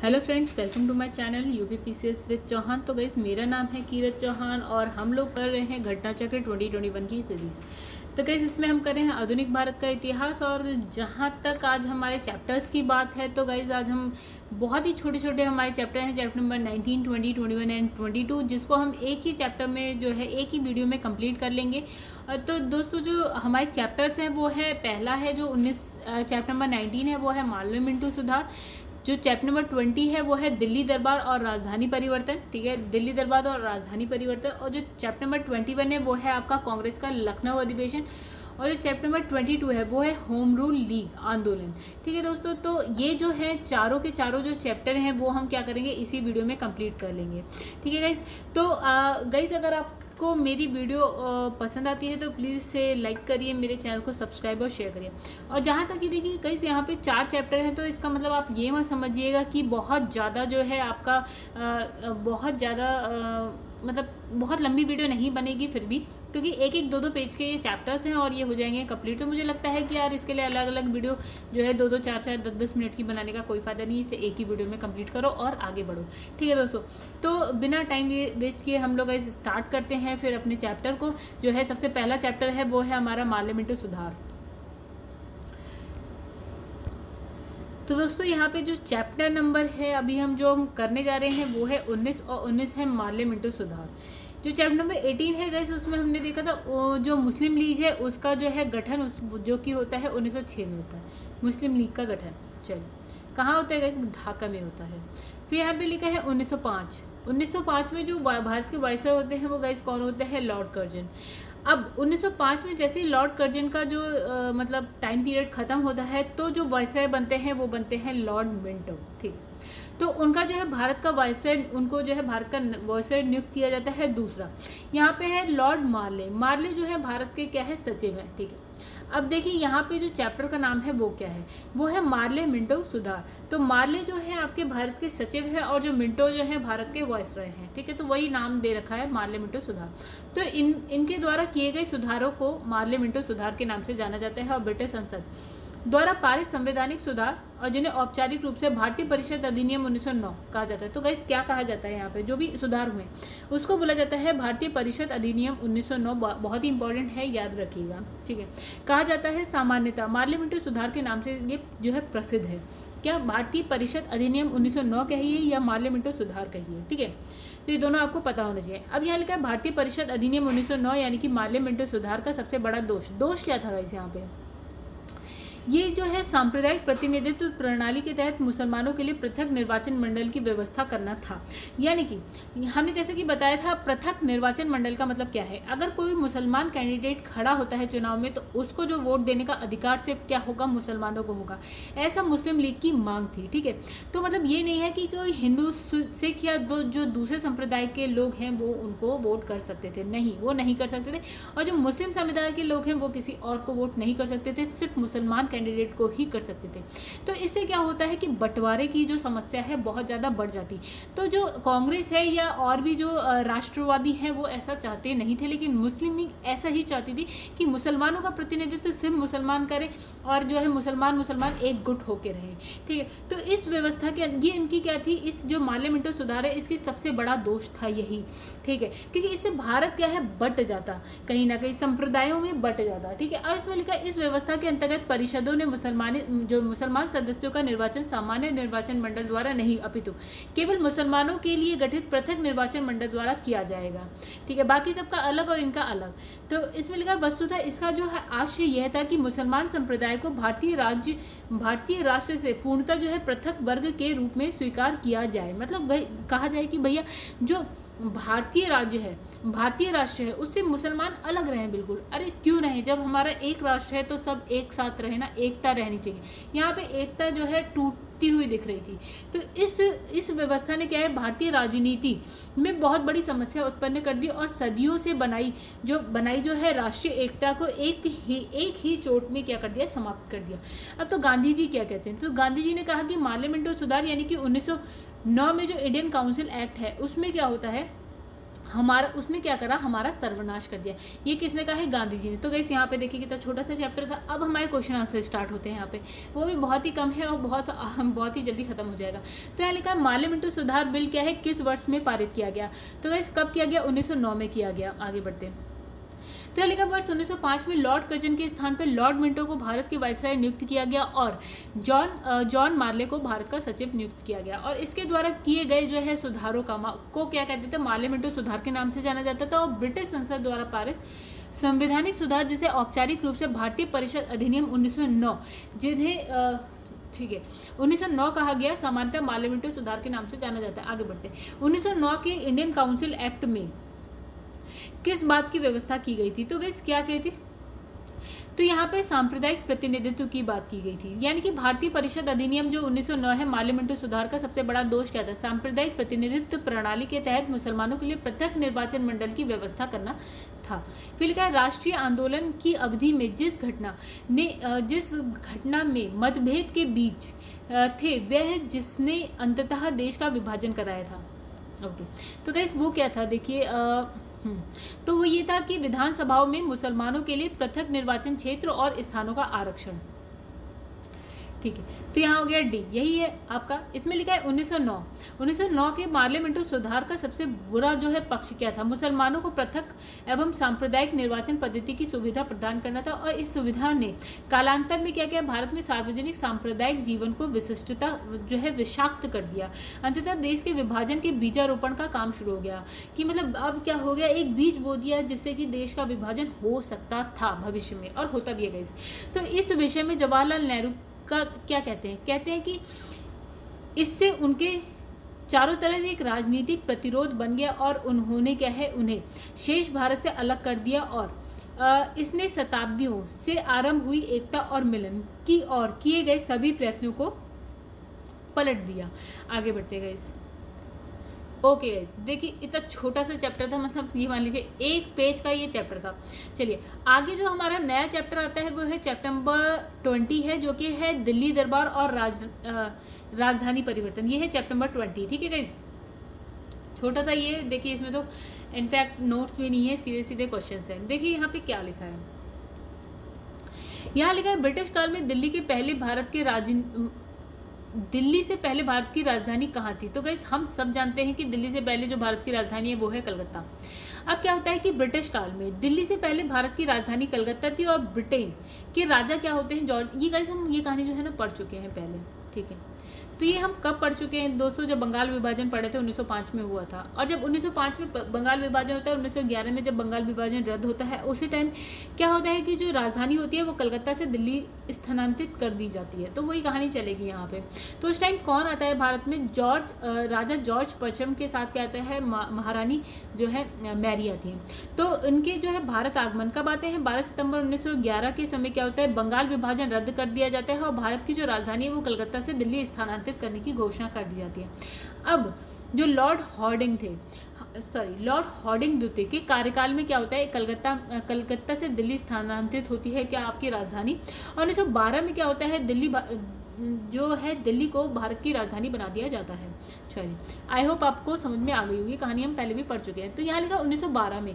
Hello friends, welcome to my channel UPPCS with Chauhan. तो guys, मेरा नाम है कीरत चौहान और हम लोग कर रहे हैं घटना चक्र 2021 की सीरीज। तो गाइस, इसमें हम कर रहे हैं आधुनिक भारत का इतिहास। और जहां तक आज हमारे चैप्टर्स की बात है तो गाइस, आज हम बहुत ही छोटे छोटे हमारे चैप्टर हैं, चैप्टर नंबर 19, 20, 21 एंड 22, जिसको हम एक ही चैप्टर में जो है एक ही वीडियो में कंप्लीट कर लेंगे। तो दोस्तों, जो हमारे चैप्टर्स हैं वो है, पहला है जो 19 चैप्टर नंबर 19 है वो है मालवे मिंटो सुधार। जो चैप्टर नंबर 20 है वो है दिल्ली दरबार और राजधानी परिवर्तन। ठीक है, दिल्ली दरबार और राजधानी परिवर्तन। और जो चैप्टर नंबर 21 है वो है आपका कांग्रेस का लखनऊ अधिवेशन। और जो चैप्टर नंबर 22 है वो है होम रूल लीग आंदोलन। ठीक है दोस्तों, तो ये जो है चारों के चारों जो चैप्टर हैं वो हम क्या करेंगे, इसी वीडियो में कंप्लीट कर लेंगे। ठीक है गाइस, तो गाइस, अगर आपको मेरी वीडियो पसंद आती है तो प्लीज़ से लाइक करिए, मेरे चैनल को सब्सक्राइब और शेयर करिए। और जहाँ तक ये देखिए गाइस, यहाँ पे 4 चैप्टर हैं, तो इसका मतलब आप ये मत समझिएगा कि बहुत ज़्यादा जो है आपका बहुत ज़्यादा मतलब बहुत लंबी वीडियो नहीं बनेगी फिर भी, क्योंकि एक एक 2-2 पेज के ये चैप्टर्स हैं और ये हो जाएंगे कंप्लीट। तो मुझे लगता है कि यार इसके लिए अलग अलग वीडियो जो है 2-2, 4-4, 10-10 मिनट की बनाने का कोई फ़ायदा नहीं। इसे एक ही वीडियो में कंप्लीट करो और आगे बढ़ो। ठीक है दोस्तों, तो बिना टाइम वेस्ट किए हम लोग इसे स्टार्ट करते हैं फिर अपने चैप्टर को। जो है सबसे पहला चैप्टर है वो है हमारा मालवे मिंटो सुधार। तो दोस्तों, यहाँ पे जो चैप्टर नंबर है अभी हम जो करने जा रहे हैं वो है 19, और 19 है मालवे मिंटो सुधार। जो चैप्टर नंबर 18 है गाइस, उसमें हमने देखा था जो मुस्लिम लीग है उसका जो है गठन जो कि होता है 1906 में होता है। मुस्लिम लीग का गठन चलिए कहाँ होता है गाइस, ढाका में होता है। फिर यहाँ पे लिखा है 1905। 1905 में जो भारत के वायसरॉय होते हैं वो गाइस कौन होते हैं, लॉर्ड कर्जन। अब 1905 में जैसे ही लॉर्ड कर्जन का जो मतलब टाइम पीरियड ख़त्म होता है तो जो वायसरॉय बनते हैं वो बनते हैं लॉर्ड मिंटो। ठीक, तो उनका जो है भारत का वायसरॉय, उनको जो है भारत का वायसरॉय नियुक्त किया जाता है। दूसरा यहाँ पे है लॉर्ड मार्ले। मार्ले जो है भारत के क्या है, सचिव है। ठीक है, अब देखिए यहाँ पे जो चैप्टर का नाम है वो क्या है, वो है मार्ले मिंटो सुधार। तो मार्ले जो है आपके भारत के सचिव है और जो मिंटो जो है भारत के वायसरॉय हैं। ठीक है, तो वही नाम दे रखा है मार्ले मिंटो सुधार। तो इनके द्वारा किए गए सुधारों को मार्ले मिंटो सुधार के नाम से जाना जाता है। और ब्रिटिश संसद द्वारा पारित संवैधानिक सुधार और जिन्हें औपचारिक रूप से भारतीय परिषद अधिनियम 1909 कहा जाता है। तो गाइस, क्या कहा जाता है यहाँ पे, जो भी सुधार हुए उसको बोला जाता है भारतीय परिषद अधिनियम 1909। बहुत ही इंपॉर्टेंट है, याद रखिएगा। ठीक है, कहा जाता है सामान्यतः मार्ले मिंटो सुधार के नाम से ये जो है प्रसिद्ध है। क्या, भारतीय परिषद अधिनियम 1909 कहिए या मार्ले मिंटो सुधार कहिए। ठीक है, तो ये दोनों आपको पता होना चाहिए। अब यहाँ लिखा है भारतीय परिषद अधिनियम 1909 यानी कि मार्ले मिंटो सुधार का सबसे बड़ा दोष क्या था गाइस, यहाँ पे ये जो है सांप्रदायिक प्रतिनिधित्व प्रणाली के तहत मुसलमानों के लिए पृथक निर्वाचन मंडल की व्यवस्था करना था। यानी कि हमने जैसे कि बताया था, पृथक निर्वाचन मंडल का मतलब क्या है, अगर कोई मुसलमान कैंडिडेट खड़ा होता है चुनाव में तो उसको जो वोट देने का अधिकार सिर्फ क्या होगा, मुसलमानों को होगा। ऐसा मुस्लिम लीग की मांग थी। ठीक है, तो मतलब ये नहीं है कि कोई हिंदू, सिख या जो दूसरे संप्रदाय के लोग हैं वो उनको वोट कर सकते थे, नहीं, वो नहीं कर सकते थे। और जो मुस्लिम समुदाय के लोग हैं वो किसी और को वोट नहीं कर सकते थे, सिर्फ मुसलमान कैंडिडेट को ही कर सकते थे। तो इससे क्या होता है कि बंटवारे की जो समस्या है बहुत ज़्यादा बढ़ जाती। तो जो कांग्रेस है या और भी जो राष्ट्रवादी हैं वो ऐसा चाहते नहीं थे, लेकिन मुस्लिम लीग ऐसा ही चाहती थी कि मुसलमानों का प्रतिनिधित्व सिर्फ मुसलमान करें और जो है मुसलमान एक गुट होकर रहे। ठीक है, तो इस व्यवस्था के ये इनकी क्या थी, इस जो मार्ले मिंटो सुधार है इसकी सबसे बड़ा दोष था यही। ठीक है, क्योंकि इससे भारत क्या है, बट जाता, कहीं ना कहीं संप्रदायों में बट जाता। ठीक है, अब इसमें लिखा इस व्यवस्था के अंतर्गत परिषदों ने मुसलमान सदस्यों का निर्वाचन सामान्य निर्वाचन मंडल द्वारा नहीं अपितु केवल मुसलमानों के लिए गठित पृथक निर्वाचन मंडल द्वारा किया जाएगा। ठीक है, बाकी सबका अलग और इनका अलग। तो इसमें लिखा वस्तुतः इसका जो है आशय यह था कि मुसलमान संप्रदाय को भारतीय राष्ट्र से पूर्णतः जो है पृथक वर्ग के रूप में स्वीकार किया जाए। मतलब कहा जाए कि भैया जो भारतीय राज्य है, भारतीय राष्ट्र है, उससे मुसलमान अलग रहें बिल्कुल। अरे क्यों रहे, जब हमारा एक राष्ट्र है तो सब एक साथ रहे ना, एकता रहनी चाहिए। यहाँ पे एकता जो है टूटती हुई दिख रही थी। तो इस व्यवस्था ने क्या है, भारतीय राजनीति में बहुत बड़ी समस्या उत्पन्न कर दी और सदियों से बनाई जो है राष्ट्रीय एकता को एक ही चोट में क्या कर दिया, समाप्त कर दिया। अब तो गांधी जी क्या कहते हैं, तो गांधी जी ने कहा कि मार्ले मिंटो सुधार यानी कि 1909 में जो इंडियन काउंसिल एक्ट है उसमें क्या होता है, हमारा, उसने क्या करा, हमारा सर्वनाश कर दिया। ये किसने कहा है, गांधी जी ने। तो गाइस यहाँ पे देखिए कितना छोटा सा चैप्टर था। अब हमारे क्वेश्चन आंसर स्टार्ट होते हैं यहाँ पे, वो भी बहुत ही कम है और बहुत ही जल्दी खत्म हो जाएगा। तो यहाँ लिखा माल्य मिंटो सुधार बिल क्या है, किस वर्ष में पारित किया गया। तो गाइस कब किया गया, 1909 में किया गया। आगे बढ़ते हैं। तो लिखा वर्ष 1905 में लॉर्ड कर्जन के स्थान पर लॉर्ड मिंटो को भारत के वायसराय नियुक्त किया गया और जॉन मार्ले को भारत का सचिव नियुक्त किया गया। और इसके द्वारा किए गए जो है सुधारों को क्या कहते थे, माल्य मिंटो सुधार के नाम से जाना जाता था। और ब्रिटिश संसद द्वारा पारित संवैधानिक सुधार जिसे औपचारिक रूप से भारतीय परिषद अधिनियम 1909 जिन्हें ठीक है 1909 कहा गया, सामान्यतः माल्य मिंटो सुधार के नाम से जाना जाता है। आगे बढ़ते हैं। 1909 के इंडियन काउंसिल एक्ट में किस बात की व्यवस्था की गई थी। तो गाइस क्या कही थी, तो यहाँ पे सांप्रदायिक प्रतिनिधित्व की बात की गई थी। यानी कि भारतीय परिषद अधिनियम जो 1909 है, माल्य मिंटो सुधार का सबसे बड़ा दोष क्या था, सांप्रदायिक प्रतिनिधित्व प्रणाली के तहत मुसलमानों के लिए पृथक निर्वाचन मंडल की व्यवस्था करना था। फिर लिखा है राष्ट्रीय आंदोलन की अवधि में जिस घटना में मतभेद के बीच थे वह जिसने अंततः देश का विभाजन कराया था। ओके, तो गाइस वो क्या था, देखिए तो वो ये था कि विधानसभाओं में मुसलमानों के लिए पृथक निर्वाचन क्षेत्र और स्थानों का आरक्षण। ठीक है, तो यहाँ हो गया डी, यही है आपका। इसमें लिखा है 1909 के माल्य मिंटो सुधार का सबसे बुरा जो है पक्ष क्या था, मुसलमानों को पृथक एवं सांप्रदायिक निर्वाचन पद्धति की सुविधा प्रदान करना था। और इस सुविधा ने कालांतर में क्या किया, भारत में सार्वजनिक सांप्रदायिक जीवन को विशिष्टता जो है विषाक्त कर दिया। अंततः देश के विभाजन के बीजारोपण का काम शुरू हो गया, कि मतलब अब क्या हो गया, एक बीज बो दिया जिससे कि देश का विभाजन हो सकता था भविष्य में, और होता भी है गाइस। तो इस विषय में जवाहरलाल नेहरू का क्या कहते हैं कि इससे उनके चारों तरफ एक राजनीतिक प्रतिरोध बन गया और उन्होंने क्या है, उन्हें शेष भारत से अलग कर दिया। और इसने शताब्दियों से आरंभ हुई एकता और मिलन की और किए गए सभी प्रयत्नों को पलट दिया। आगे बढ़ते गए। ओके गाइस, देखिए इतना छोटा सा चैप्टर था, मतलब ये मान लीजिए एक पेज का ये चैप्टर था। चलिए आगे जो हमारा नया चैप्टर आता है वो है चैप्टर नंबर 20 है, जो कि है दिल्ली दरबार और राजधानी परिवर्तन। ये है चैप्टर नंबर 20। ठीक है गाइस, छोटा सा ये, देखिए इसमें तो इनफैक्ट नोट्स भी नहीं है, सीधे सीधे क्वेश्चन है। देखिए यहाँ पे क्या लिखा है, यहाँ लिखा है ब्रिटिश काल में दिल्ली से पहले भारत की राजधानी कहाँ थी। तो गाइस हम सब जानते हैं कि दिल्ली से पहले जो भारत की राजधानी है वो है कलकत्ता। अब क्या होता है कि ब्रिटिश काल में दिल्ली से पहले भारत की राजधानी कलकत्ता थी और ब्रिटेन के राजा क्या होते हैं, जॉर्ज। ये गाइस हम ये कहानी जो है ना पढ़ चुके हैं पहले, ठीक है। तो ये हम कब पढ़ चुके हैं दोस्तों, जब बंगाल विभाजन पढ़े थे 1905 में हुआ था। और जब 1905 में बंगाल विभाजन होता है, 1911 में जब बंगाल विभाजन रद्द होता है, उसी टाइम क्या होता है कि जो राजधानी होती है वो कलकत्ता से दिल्ली स्थानांतरित कर दी जाती है। तो वही कहानी चलेगी यहाँ पे। तो उस टाइम कौन आता है भारत में, राजा जॉर्ज पश्चिम के साथ क्या आता है, महारानी जो है मैरी आती है। तो इनके जो है भारत आगमन कब आते हैं, 12 सितंबर 1911 के समय क्या होता है, बंगाल विभाजन रद्द कर दिया जाता है और भारत की जो राजधानी है वो कलकत्ता से दिल्ली स्थानांतरित करने की घोषणा कर दी जाती है। अब जो लॉर्ड हॉर्डिंग द्वितीय के कार्यकाल में क्या होता है, कलकत्ता से दिल्ली स्थानांतरित होती है क्या आपकी राजधानी। और 1912 में क्या होता है, दिल्ली को भारत की राजधानी बना दिया जाता है। चलिए आई होप आपको समझ में आ गई होगी, कहानी हम पहले भी पढ़ चुके हैं। तो यहाँ लिखा 1912 में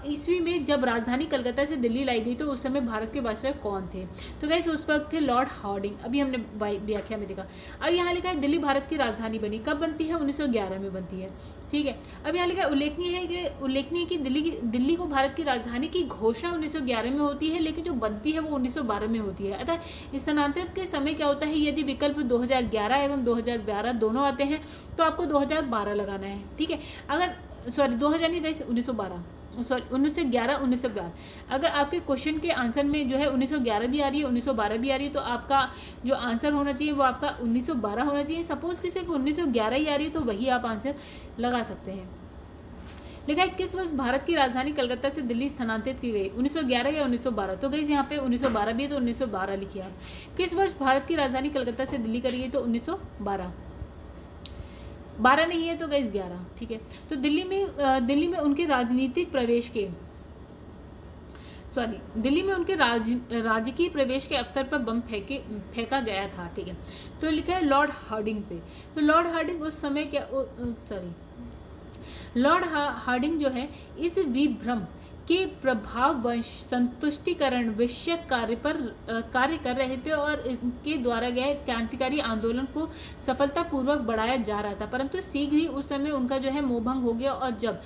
ईस्वी में जब राजधानी कलकत्ता से दिल्ली लाई गई तो उस समय भारत के वायसराय कौन थे। तो गाइस उस वक्त थे लॉर्ड हॉर्डिंग, अभी हमने व्याख्या में देखा। अब यहाँ लिखा है दिल्ली भारत की राजधानी बनी, कब बनती है, 1911 में बनती है। ठीक है, अब यहाँ लिखा है उल्लेखनीय कि दिल्ली को भारत की राजधानी की घोषणा 1911 में होती है, लेकिन जो बनती है वो 1912 में होती है। अतः स्थानांतरित के समय क्या होता है, यदि विकल्प 2011 एवं 2012 दोनों आते हैं तो आपको 2012 लगाना है। ठीक है, अगर 2000 नहीं गाइस 1911 1912, अगर आपके क्वेश्चन के आंसर में जो है 1911 भी आ रही है 1912 भी आ रही है तो आपका जो आंसर होना चाहिए वो आपका 1912 होना चाहिए। सपोज कि सिर्फ 1911 ही आ रही है तो वही आप आंसर लगा सकते हैं। लिखा है किस वर्ष भारत की राजधानी कलकत्ता से दिल्ली स्थानांतरित की गई, 1911 या 1912। तो गाइस यहाँ पे 1912 भी है तो 1912 लिखिए आप। किस वर्ष भारत की राजधानी कलकत्ता से दिल्ली करी गई, तो 1912। 12 नहीं है तो गाइस 11। ठीक है, तो दिल्ली में उनके राजनीतिक प्रवेश के दिल्ली में उनके राजकीय प्रवेश के अवसर पर बम फेंका गया था। ठीक है, तो लिखा है लॉर्ड हार्डिंग पे। तो लॉर्ड हार्डिंग उस समय क्या लॉर्ड हार्डिंग जो है इस विभ्रम के प्रभाववश संतुष्टिकरण विषयक कार्य कर रहे थे और इसके द्वारा गए क्रांतिकारी आंदोलन को सफलतापूर्वक बढ़ाया जा रहा था, परंतु शीघ्र ही उस समय उनका जो है मोहभंग हो गया और जब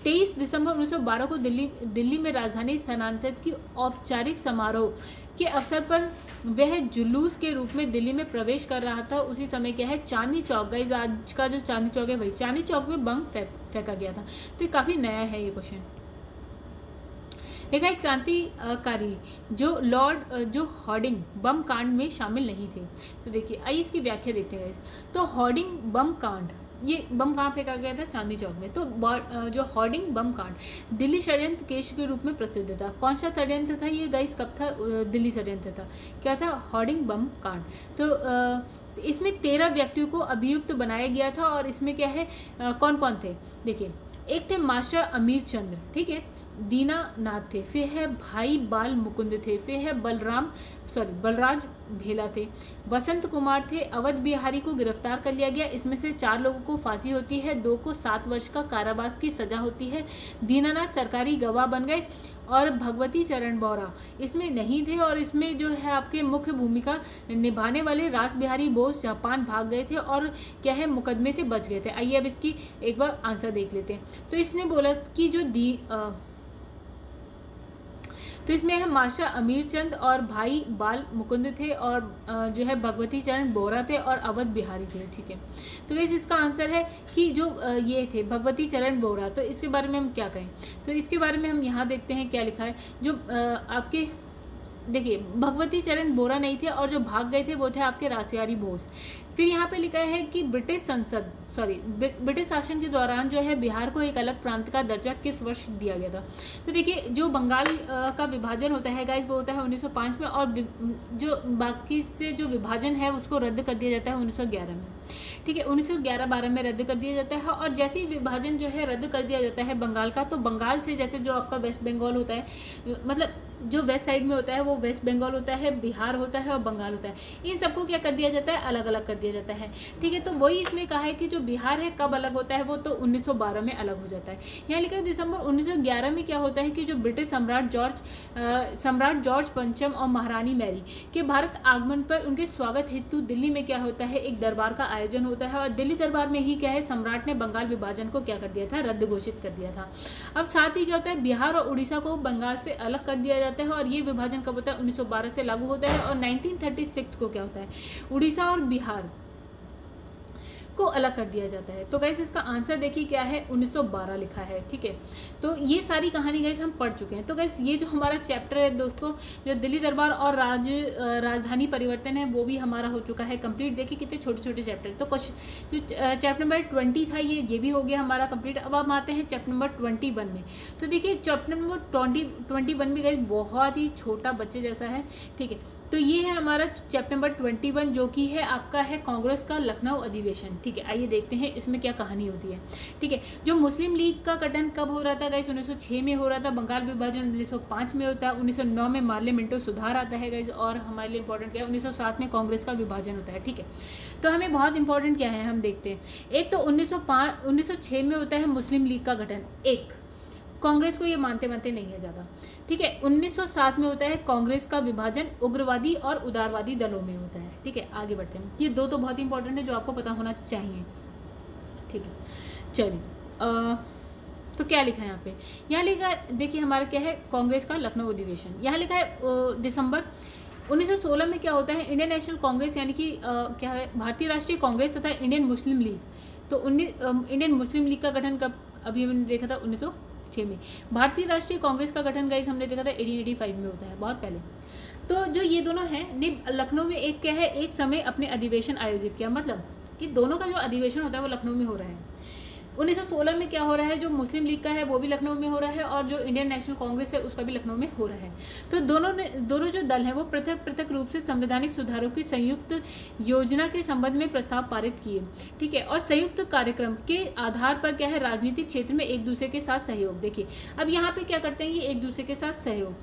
23 दिसंबर 1912 को दिल्ली में राजधानी स्थानांतरित की औपचारिक समारोह के अवसर पर वह जुलूस के रूप में दिल्ली में प्रवेश कर रहा था, उसी समय क्या है चांदनी चौक, गाइस आज का जो चांदनी चौक है वही चांदनी चौक में बम फेंका गया था। तो ये काफी नया है ये क्वेश्चन। देखा, एक क्रांतिकारी जो हार्डिंग बम कांड में शामिल नहीं थे। तो देखिए आइए इसकी व्याख्या देखते हैं। तो हार्डिंग बम कांड, ये बम कहाँ फेंका गया था? चांदनी चौक में। तो जो हार्डिंग बम कांड दिल्ली षड्यंत्र केस के रूप में प्रसिद्ध था। कौन सा षड्यंत्र था ये गाइस? कब था? दिल्ली षड्यंत्र था। क्या था? हार्डिंग बम कांड। तो इसमें 13 व्यक्तियों को अभियुक्त बनाया गया था और इसमें क्या है कौन कौन थे? देखिए, एक थे मास्टर अमीर चंद्र, ठीक है, दीनानाथ थे, फिर है भाई बाल मुकुंद थे, फिर है बलराज भेला थे, वसंत कुमार थे, अवध बिहारी को गिरफ्तार कर लिया गया। इसमें से 4 लोगों को फांसी होती है, 2 को 7 वर्ष का कारावास की सजा होती है। दीनानाथ सरकारी गवाह बन गए और भगवती चरण बोरा इसमें नहीं थे और इसमें जो है आपके मुख्य भूमिका निभाने वाले रास बिहारी बोस जापान भाग गए थे और क्या है मुकदमे से बच गए थे। आइए अब इसकी एक बार आंसर देख लेते हैं। तो इसने बोला कि तो इसमें है मास्टर अमीर चंद और भाई बाल मुकुंद थे और जो है भगवती चरण बोरा थे और अवध बिहारी थे, ठीक है। तो वैसे इसका आंसर है कि जो ये थे भगवती चरण बोरा। तो इसके बारे में हम क्या कहें? तो इसके बारे में हम यहाँ देखते हैं क्या लिखा है। जो आपके देखिए भगवती चरण बोरा नहीं थे और जो भाग गए थे वो थे आपके रासबिहारी बोस। फिर यहाँ पे लिखा है कि ब्रिटिश शासन के दौरान जो है बिहार को एक अलग प्रांत का दर्जा किस वर्ष दिया गया था? तो देखिए जो बंगाल का विभाजन होता है गाइस वो होता है 1905 में और जो बाकी से जो विभाजन है उसको रद्द कर दिया जाता है 1911 में, ठीक है। 1911-12 में रद्द कर दिया जाता है और जैसे ही विभाजन जो है रद्द कर दिया जाता है बंगाल का, तो बंगाल से जैसे जो आपका वेस्ट बंगाल होता है, मतलब जो वेस्ट साइड में होता है वो वेस्ट बंगाल होता है, बिहार होता है और बंगाल होता है, इन सबको क्या कर दिया जाता है? अलग अलग कर दिया जाता है, ठीक है। तो वही इसमें कहा है कि जो बिहार है कब अलग होता है? वो तो 1912 में अलग हो जाता है। यहाँ लिखा है दिसंबर 1911 में क्या होता है कि जो ब्रिटिश सम्राट जॉर्ज पंचम और महारानी मैरी के भारत आगमन पर उनके स्वागत हेतु दिल्ली में क्या होता है? एक दरबार का आयोजन होता है और दिल्ली दरबार में ही क्या है सम्राट ने बंगाल विभाजन को क्या कर दिया था? रद्द घोषित कर दिया था। अब साथ ही क्या होता है बिहार और उड़ीसा को बंगाल से अलग कर दिया जाता है और ये विभाजन कब होता है? 1912 से लागू होता है और 1936 को क्या होता है? उड़ीसा और बिहार को अलग कर दिया जाता है। तो गाइस इसका आंसर देखिए क्या है? 1912 लिखा है, ठीक है। तो ये सारी कहानी गाइस हम पढ़ चुके हैं। तो गाइस ये जो हमारा चैप्टर है दोस्तों, जो दिल्ली दरबार और राजधानी परिवर्तन है वो भी हमारा हो चुका है कंप्लीट। देखिए कितने छोटे छोटे चैप्टर। तो कुछ जो चैप्टर नंबर 20 था ये भी हो गया हमारा कंप्लीट। अब हम आते हैं चैप्टर नंबर 21 में। तो देखिए चैप्टर नंबर 21 भी गाइस बहुत ही छोटा बच्चे जैसा है, ठीक है। तो ये है हमारा चैप्टर नंबर 21 जो कि है आपका है कांग्रेस का लखनऊ अधिवेशन, ठीक है। आइए देखते हैं इसमें क्या कहानी होती है, ठीक है। जो मुस्लिम लीग का गठन कब हो रहा था गाइस? 1906 में हो रहा था। बंगाल विभाजन 1905 में होता है। 1909 में मार्ले मिंटो सुधार आता है गाइस और हमारे लिए इंपॉर्टेंट क्या है? 1907 में कांग्रेस का विभाजन होता है, ठीक है। तो हमें बहुत इंपॉर्टेंट क्या है हम देखते हैं। एक तो 1906 में होता है मुस्लिम लीग का गठन, एक कांग्रेस को ये मानते नहीं है ज़्यादा, ठीक है। 1907 में होता है कांग्रेस का विभाजन, उग्रवादी और उदारवादी दलों में होता है, ठीक है। आगे बढ़ते हैं। ये दो तो बहुत इंपॉर्टेंट है जो आपको पता होना चाहिए, ठीक है। चलिए तो क्या लिखा है यहाँ पे? यहाँ लिखा है देखिए हमारा क्या है कांग्रेस का लखनऊ अधिवेशन। यहाँ लिखा है दिसंबर 1916 में क्या होता है इंडियन नेशनल कांग्रेस यानी कि क्या है भारतीय राष्ट्रीय कांग्रेस तथा इंडियन मुस्लिम लीग। तो इंडियन मुस्लिम लीग का गठन कब? अभी हमने देखा था 1906 में। भारतीय राष्ट्रीय कांग्रेस का गठन गाइस हमने देखा था 1885 में होता है, बहुत पहले। तो जो ये दोनों हैं ने लखनऊ में एक क्या है एक समय अपने अधिवेशन आयोजित किया, मतलब कि दोनों का जो अधिवेशन होता है वो लखनऊ में हो रहा है। 1916 में क्या हो रहा है जो मुस्लिम लीग का है वो भी लखनऊ में हो रहा है और जो इंडियन नेशनल कांग्रेस है उसका भी लखनऊ में हो रहा है। तो दोनों जो दल हैं वो पृथक पृथक रूप से संवैधानिक सुधारों की संयुक्त योजना के संबंध में प्रस्ताव पारित किए, ठीक है। और संयुक्त कार्यक्रम के आधार पर क्या है राजनीतिक क्षेत्र में एक दूसरे के साथ सहयोग। देखिए अब यहाँ पे क्या करते हैं ये एक दूसरे के साथ सहयोग,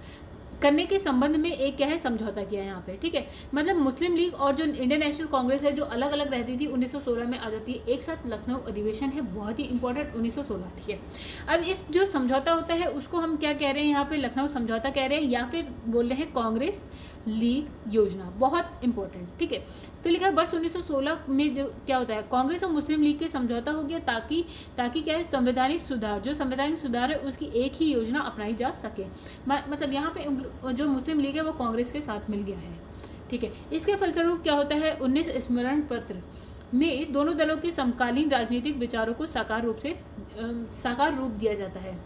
करने के संबंध में एक क्या है समझौता किया यहाँ पे, ठीक है। मतलब मुस्लिम लीग और जो इंडियन नेशनल कांग्रेस है जो अलग अलग रहती थी 1916 में आ जाती है एक साथ। लखनऊ अधिवेशन है बहुत ही इंपॉर्टेंट 1916, ठीक है। अब इस जो समझौता होता है उसको हम क्या कह रहे हैं यहाँ पे, लखनऊ समझौता कह रहे हैं या फिर बोल रहे हैं कांग्रेस लीग योजना, बहुत इंपॉर्टेंट, ठीक है। तो लिखा है वर्ष 1916 में जो क्या होता है कांग्रेस और मुस्लिम लीग के समझौता हो गया ताकि क्या है संवैधानिक सुधार, जो संवैधानिक सुधार है उसकी एक ही योजना अपनाई जा सके। मतलब यहाँ पे जो मुस्लिम लीग है वो कांग्रेस के साथ मिल गया है, ठीक है। इसके फलस्वरूप क्या होता है 19 स्मरण पत्र में दोनों दलों के समकालीन राजनीतिक विचारों को साकार रूप दिया जाता है।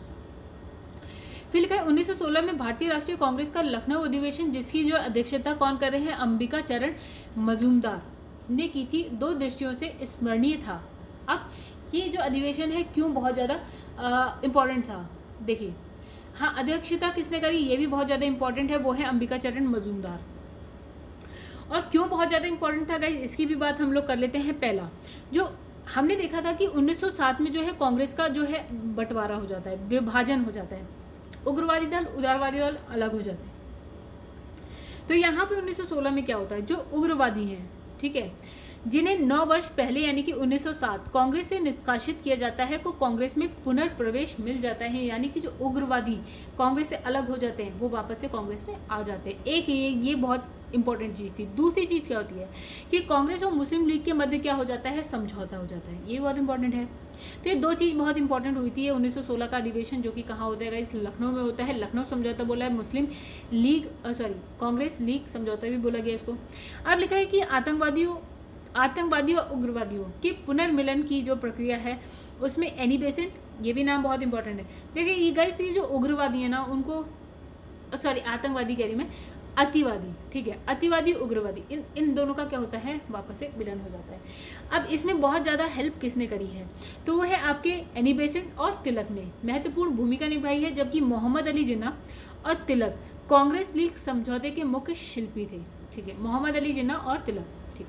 फिर लिखा है 1916 में भारतीय राष्ट्रीय कांग्रेस का लखनऊ अधिवेशन, जिसकी जो अध्यक्षता कौन कर रहे हैं, अंबिका चरण मजूमदार ने की थी, दो दृष्टियों से स्मरणीय था। अब ये जो अधिवेशन है क्यों बहुत ज़्यादा इम्पोर्टेंट था, देखिए। हाँ, अध्यक्षता किसने करी ये भी बहुत ज़्यादा इंपॉर्टेंट है, वो है अंबिका चरण मजूमदार। और क्यों बहुत ज़्यादा इंपॉर्टेंट था गाइस, इसकी भी बात हम लोग कर लेते हैं। पहला जो हमने देखा था कि 1907 में जो है कांग्रेस का जो है बंटवारा हो जाता है, विभाजन हो जाता है, उग्रवादी दल उदारवादी दल अलग हो जाते हैं। तो यहाँ पे 1916 में क्या होता है, जो उग्रवादी हैं, ठीक है, जिन्हें 9 वर्ष पहले यानी कि 1907 कांग्रेस से निष्कासित किया जाता है, को कांग्रेस में पुनर्प्रवेश मिल जाता है। यानी कि जो उग्रवादी कांग्रेस से अलग हो जाते हैं वो वापस से कांग्रेस में आ जाते हैं। एक ये बहुत इंपॉर्टेंट चीज़ थी। दूसरी चीज़ क्या होती है कि कांग्रेस और मुस्लिम लीग के मध्य क्या हो जाता है, समझौता हो जाता है। ये बहुत इंपॉर्टेंट है। तो ये दो चीज़ बहुत इंपॉर्टेंट हुई थी। 1916 का अधिवेशन जो कि कहाँ होता है, इस लखनऊ में होता है। लखनऊ समझौता बोला है, मुस्लिम लीग कांग्रेस लीग समझौता भी बोला गया इसको। अब लिखा है कि आतंकवादियों और उग्रवादियों के पुनर्मिलन की जो प्रक्रिया है उसमें एनी बेसेंट, ये भी नाम बहुत इंपॉर्टेंट है। देखिए ये गाइस, ये जो उग्रवादी है ना उनको आतंकवादी कह रही मैं, अतिवादी, ठीक है, अतिवादी उग्रवादी इन दोनों का क्या होता है, वापस से मिलन हो जाता है। अब इसमें बहुत ज़्यादा हेल्प किसने करी है, तो वो है आपके एनी बेसेंट और तिलक ने महत्वपूर्ण भूमिका निभाई है। जबकि मोहम्मद अली जिन्ना और तिलक कांग्रेस लीग समझौते के मुख्य शिल्पी थे, ठीक है, मोहम्मद अली जिन्ना और तिलक, ठीक।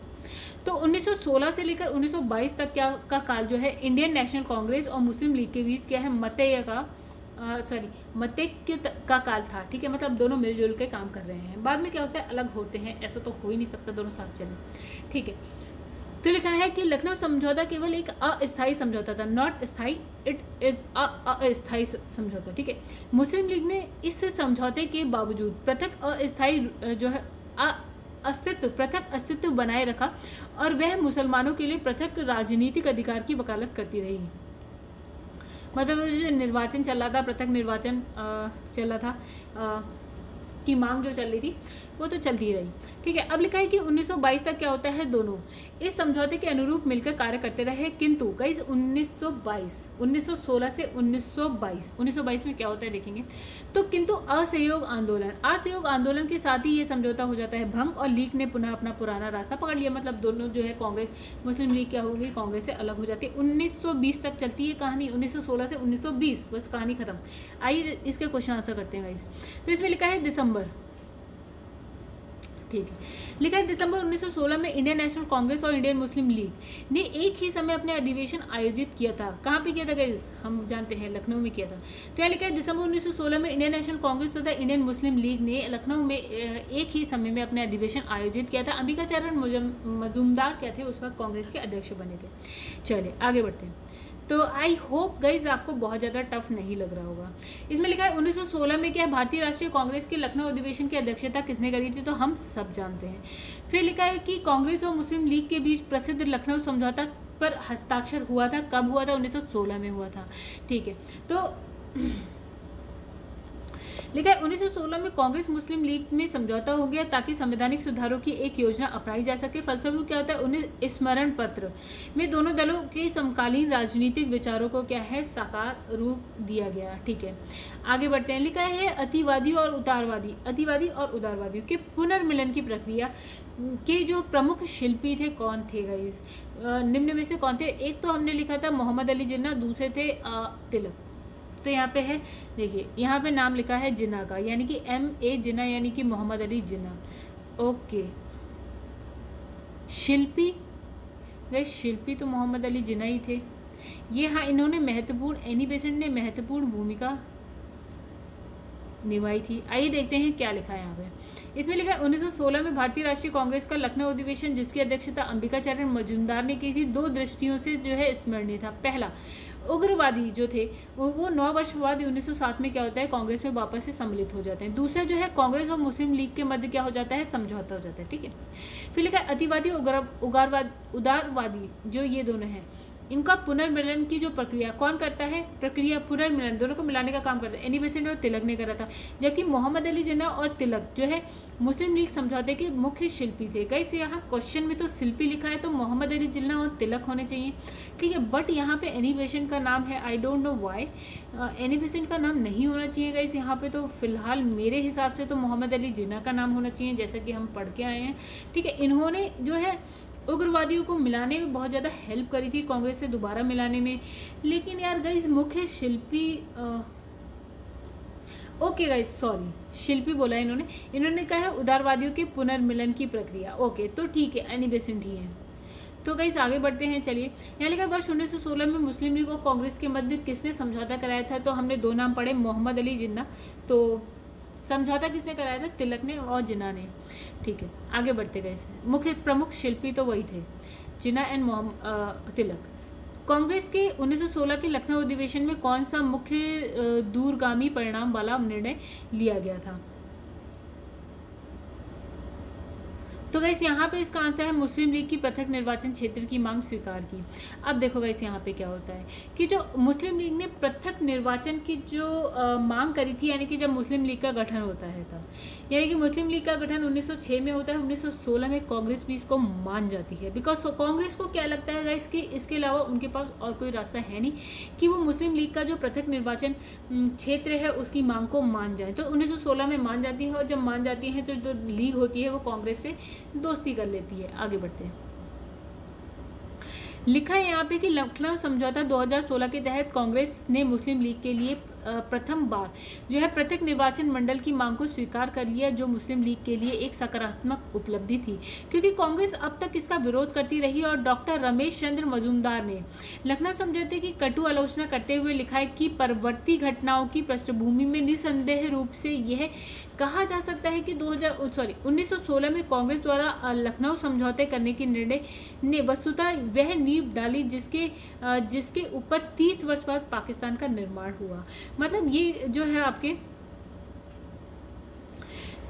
तो 1916 से लेकर 1922 तक का काल जो है इंडियन नेशनल कांग्रेस और मुस्लिम लीग के बीच क्या है, मतैक्य का काल था, ठीक है। मतलब दोनों मिलजुल के काम कर रहे हैं। बाद में क्या होता है, अलग होते हैं, ऐसा तो हो ही नहीं सकता दोनों साथ चले, ठीक है। तो लिखा है कि लखनऊ समझौता केवल एक अस्थायी समझौता था, नॉट स्थायी, इट इज अस्थायी समझौता, ठीक है। मुस्लिम लीग ने इस समझौते के बावजूद पृथक अस्थायी जो है पृथक अस्तित्व बनाए रखा और वह मुसलमानों के लिए पृथक राजनीतिक अधिकार की वकालत करती रही। मतलब जो निर्वाचन चल रहा था, पृथक निर्वाचन चल रहा था की मांग जो चल रही थी वो तो चलती रही, ठीक है। अब लिखा है कि 1922 तक क्या होता है, दोनों इस समझौते के अनुरूप मिलकर कार्य करते रहे। किंतु गाइस 1916 से 1922 में क्या होता है देखेंगे तो किंतु असहयोग आंदोलन के साथ ही ये समझौता हो जाता है भंग और लीग ने पुनः अपना पुराना रास्ता पकड़ लिया। मतलब दोनों जो है कांग्रेस मुस्लिम लीग क्या होगी, कांग्रेस से अलग हो जाती है। 1920 तक चलती है कहानी, 1916 से 1920 बस कहानी खत्म। आइए इसके क्वेश्चन आंसर करते हैं गाइस। तो इसमें लिखा है दिसंबर, ठीक है, लिखा है दिसंबर 1916 में इंडियन नेशनल कांग्रेस और इंडियन मुस्लिम लीग ने एक ही समय अपने अधिवेशन आयोजित किया था। कहाँ पे किया था गाइस, हम जानते हैं लखनऊ में किया था। तो यहाँ लिखा है दिसंबर 1916 में इंडियन नेशनल कांग्रेस तथा इंडियन मुस्लिम लीग ने लखनऊ में एक ही समय में अपने अधिवेशन आयोजित किया था। अंबिका चरण मजूमदार क्या थे, उस वक्त कांग्रेस के अध्यक्ष बने थे। चलिए आगे बढ़ते हैं। तो आई होप गाइज आपको बहुत ज़्यादा टफ नहीं लग रहा होगा। इसमें लिखा है 1916 में क्या है, भारतीय राष्ट्रीय कांग्रेस के लखनऊ अधिवेशन की अध्यक्षता किसने करी थी, तो हम सब जानते हैं। फिर लिखा है कि कांग्रेस और मुस्लिम लीग के बीच प्रसिद्ध लखनऊ समझौता पर हस्ताक्षर हुआ था, कब हुआ था, 1916 में हुआ था, ठीक है। तो लिखा है 1916 में कांग्रेस मुस्लिम लीग में समझौता हो गया ताकि संवैधानिक सुधारों की एक योजना अपनाई जा सके। फलस्वरूप क्या होता है, 19 स्मरण पत्र में दोनों दलों के समकालीन राजनीतिक विचारों को क्या है, साकार रूप दिया गया, ठीक है। आगे बढ़ते हैं। लिखा है अतिवादी और उदारवादियों के पुनर्मिलन की प्रक्रिया के जो प्रमुख शिल्पी थे कौन थे गाइस, निम्न में से कौन थे। एक तो हमने लिखा था मोहम्मद अली जिन्ना, दूसरे थे तिलक। तो यहाँ पे है, देखिए यहाँ पे नाम लिखा है जिन्ना का, यानी कि MA जिन्ना, यानी कि मोहम्मद अली जिन्ना, ओके। शिल्पी गाइस, शिल्पी तो मोहम्मद अली जिन्ना ही थे ये। हाँ, इन्होंने महत्वपूर्ण, एनी बेसेंट ने महत्वपूर्ण भूमिका निभाई थी। आइए देखते हैं क्या लिखा है यहाँ पे। इसमें लिखा है 1916 में भारतीय राष्ट्रीय कांग्रेस का लखनऊ अधिवेशन, जिसकी अध्यक्षता अंबिका चरण मजूमदार ने की थी, 2 दृष्टियों से जो है स्मरणीय था। पहला, उग्रवादी जो थे वो 9 वर्ष बाद 1907 में क्या होता है, कांग्रेस में वापस से सम्मिलित हो जाते हैं। दूसरा जो है, कांग्रेस और मुस्लिम लीग के मध्य क्या हो जाता है, समझौता हो जाता है। ठीक है, फिर लिखा है अतिवादी उदारवादी जो ये दोनों हैं, इनका पुनर्मिलन की जो प्रक्रिया कौन करता है, प्रक्रिया पुनर्मिलन दोनों को मिलाने का काम करता है, एनी बेसेंट और तिलक ने करा था। जबकि मोहम्मद अली जिन्ना और तिलक जो है मुस्लिम लीग समझौते के मुख्य शिल्पी थे। गाइस यहाँ क्वेश्चन में तो शिल्पी लिखा है, तो मोहम्मद अली जिन्ना और तिलक होने चाहिए। ठीक है, बट यहाँ पे एनी बेसेंट का नाम है, I don't know why Annie Besant का नाम नहीं होना चाहिए गाइस यहाँ पे। तो फिलहाल मेरे हिसाब से तो मोहम्मद अली जिन्ना का नाम होना चाहिए, जैसा कि हम पढ़ के आए हैं। ठीक है, इन्होंने जो है उग्रवादियों को मिलाने में बहुत ज़्यादा हेल्प करी थी, कांग्रेस से दोबारा मिलाने में। लेकिन यार गाइस मुख्य शिल्पी ओके गाइस सॉरी, शिल्पी बोला इन्होंने कहा है उदारवादियों के पुनर्मिलन की प्रक्रिया। ओके, तो ठीक है, एनी बेसेंट ही है। तो गाइस आगे बढ़ते हैं। चलिए, यहाँ लिखा वर्ष 1916 में मुस्लिम लीग और कांग्रेस के मध्य किसने समझौता कराया था, तो हमने 2 नाम पढ़े, मोहम्मद अली जिन्ना। तो समझौता किसने कराया था, तिलक ने और जिन्ना ने। ठीक है, आगे बढ़ते गए। मुख्य प्रमुख शिल्पी तो वही थे, जिन्ना एंड तिलक। कांग्रेस के 1916 के लखनऊ अधिवेशन में कौन सा मुख्य दूरगामी परिणाम वाला निर्णय लिया गया था, तो गाइस यहाँ पे इसका आंसर है मुस्लिम लीग की पृथक निर्वाचन क्षेत्र की मांग स्वीकार की। अब देखो गाइस यहाँ पे क्या होता है कि जो मुस्लिम लीग ने पृथक निर्वाचन की जो मांग करी थी, यानी कि जब मुस्लिम लीग का गठन होता है तब, यानी कि मुस्लिम लीग का गठन 1906 में होता है, 1916 में कांग्रेस भी इसको मान जाती है। बिकॉज कांग्रेस को क्या लगता है गाइस कि इसके अलावा उनके पास और कोई रास्ता है नहीं कि वो मुस्लिम लीग का जो पृथक निर्वाचन क्षेत्र है उसकी मांग को मान जाए। तो 1916 में मान जाती है, और जब मान जाती है तो जो लीग होती है वो कांग्रेस से दोस्ती कर लेती है। आगे बढ़ते हैं। लिखा है यहाँ पे कि लखनऊ समझौता 2016 के तहत कांग्रेस ने मुस्लिम लीग के लिए प्रथम बार जो है पृथक निर्वाचन मंडल की मांग को स्वीकार कर लिया, जो मुस्लिम लीग के लिए एक सकारात्मक उपलब्धि थी, क्योंकि कांग्रेस अब तक इसका विरोध करती रही। और डॉक्टर रमेश चंद्र मजूमदार ने लखनऊ समझौते की कटु आलोचना करते हुए लिखा है कि परवर्ती घटनाओं की पृष्ठभूमि में निसंदेह रूप से यह कहा जा सकता है कि 1916 में कांग्रेस द्वारा लखनऊ समझौते करने के निर्णय ने वस्तुतः वह नींव डाली जिसके ऊपर 30 वर्ष बाद पाकिस्तान का निर्माण हुआ। मतलब ये जो है आपके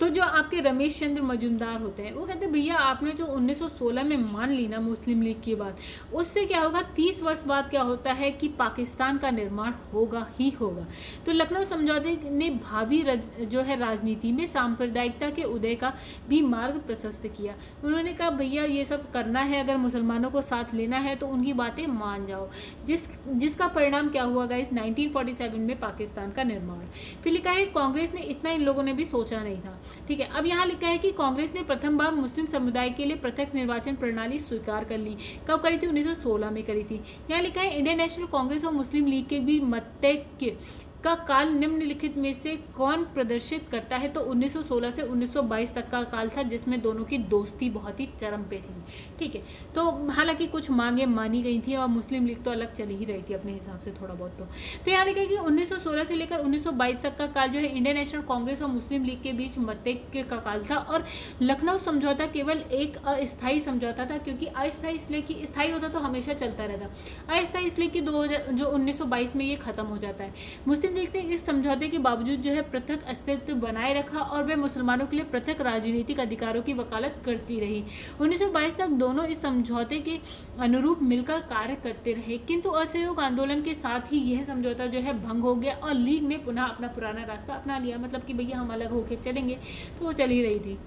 तो जो आपके रमेश चंद्र मजूमदार होते हैं वो कहते हैं भैया आपने जो 1916 में मान ली ना मुस्लिम लीग की बात, उससे क्या होगा 30 वर्ष बाद क्या होता है कि पाकिस्तान का निर्माण होगा ही होगा। तो लखनऊ समझौते ने भावी जो है राजनीति में सांप्रदायिकता के उदय का भी मार्ग प्रशस्त किया। उन्होंने कहा भैया ये सब करना है, अगर मुसलमानों को साथ लेना है तो उनकी बातें मान जाओ, जिसका परिणाम क्या हुआ गाइस 1947 में पाकिस्तान का निर्माण। फिर लिखा है कांग्रेस ने इतना इन लोगों ने भी सोचा नहीं था। ठीक है, अब यहाँ लिखा है कि कांग्रेस ने प्रथम बार मुस्लिम समुदाय के लिए पृथक निर्वाचन प्रणाली स्वीकार कर ली। कब करी थी? 1916 में करी थी। यहाँ लिखा है इंडियन नेशनल कांग्रेस और मुस्लिम लीग के भी मतैक्य का काल निम्नलिखित में से कौन प्रदर्शित करता है? तो 1916 से 1922 तक का काल था, जिसमें दोनों की दोस्ती बहुत ही चरम पे थी। ठीक है, तो हालांकि कुछ मांगे मानी गई थी और मुस्लिम लीग तो अलग चल ही रही थी अपने हिसाब से थोड़ा बहुत। तो यहाँ लिखा है कि 1916 से लेकर 1922 तक का काल जो है इंडियन नेशनल कांग्रेस और मुस्लिम लीग के बीच मतैक्य का काल था। और लखनऊ समझौता केवल एक अस्थायी समझौता था, क्योंकि अस्थायी इसलिए कि स्थायी होता तो हमेशा चलता रहता, अस्थायी इसलिए कि 1922 में ये खत्म हो जाता है। मुस्लिम लीग ने इस समझौते के बावजूद जो है पृथक अस्तित्व बनाए रखा और वे मुसलमानों के लिए पृथक राजनीतिक अधिकारों की वकालत करती रही। 1922 तक दोनों इस समझौते के अनुरूप मिलकर कार्य करते रहे, किंतु असहयोग आंदोलन के साथ ही यह समझौता जो है भंग हो गया और लीग ने पुनः अपना पुराना रास्ता अपना लिया। मतलब कि भैया हम अलग होकर चलेंगे, तो वो चल ही रही थी।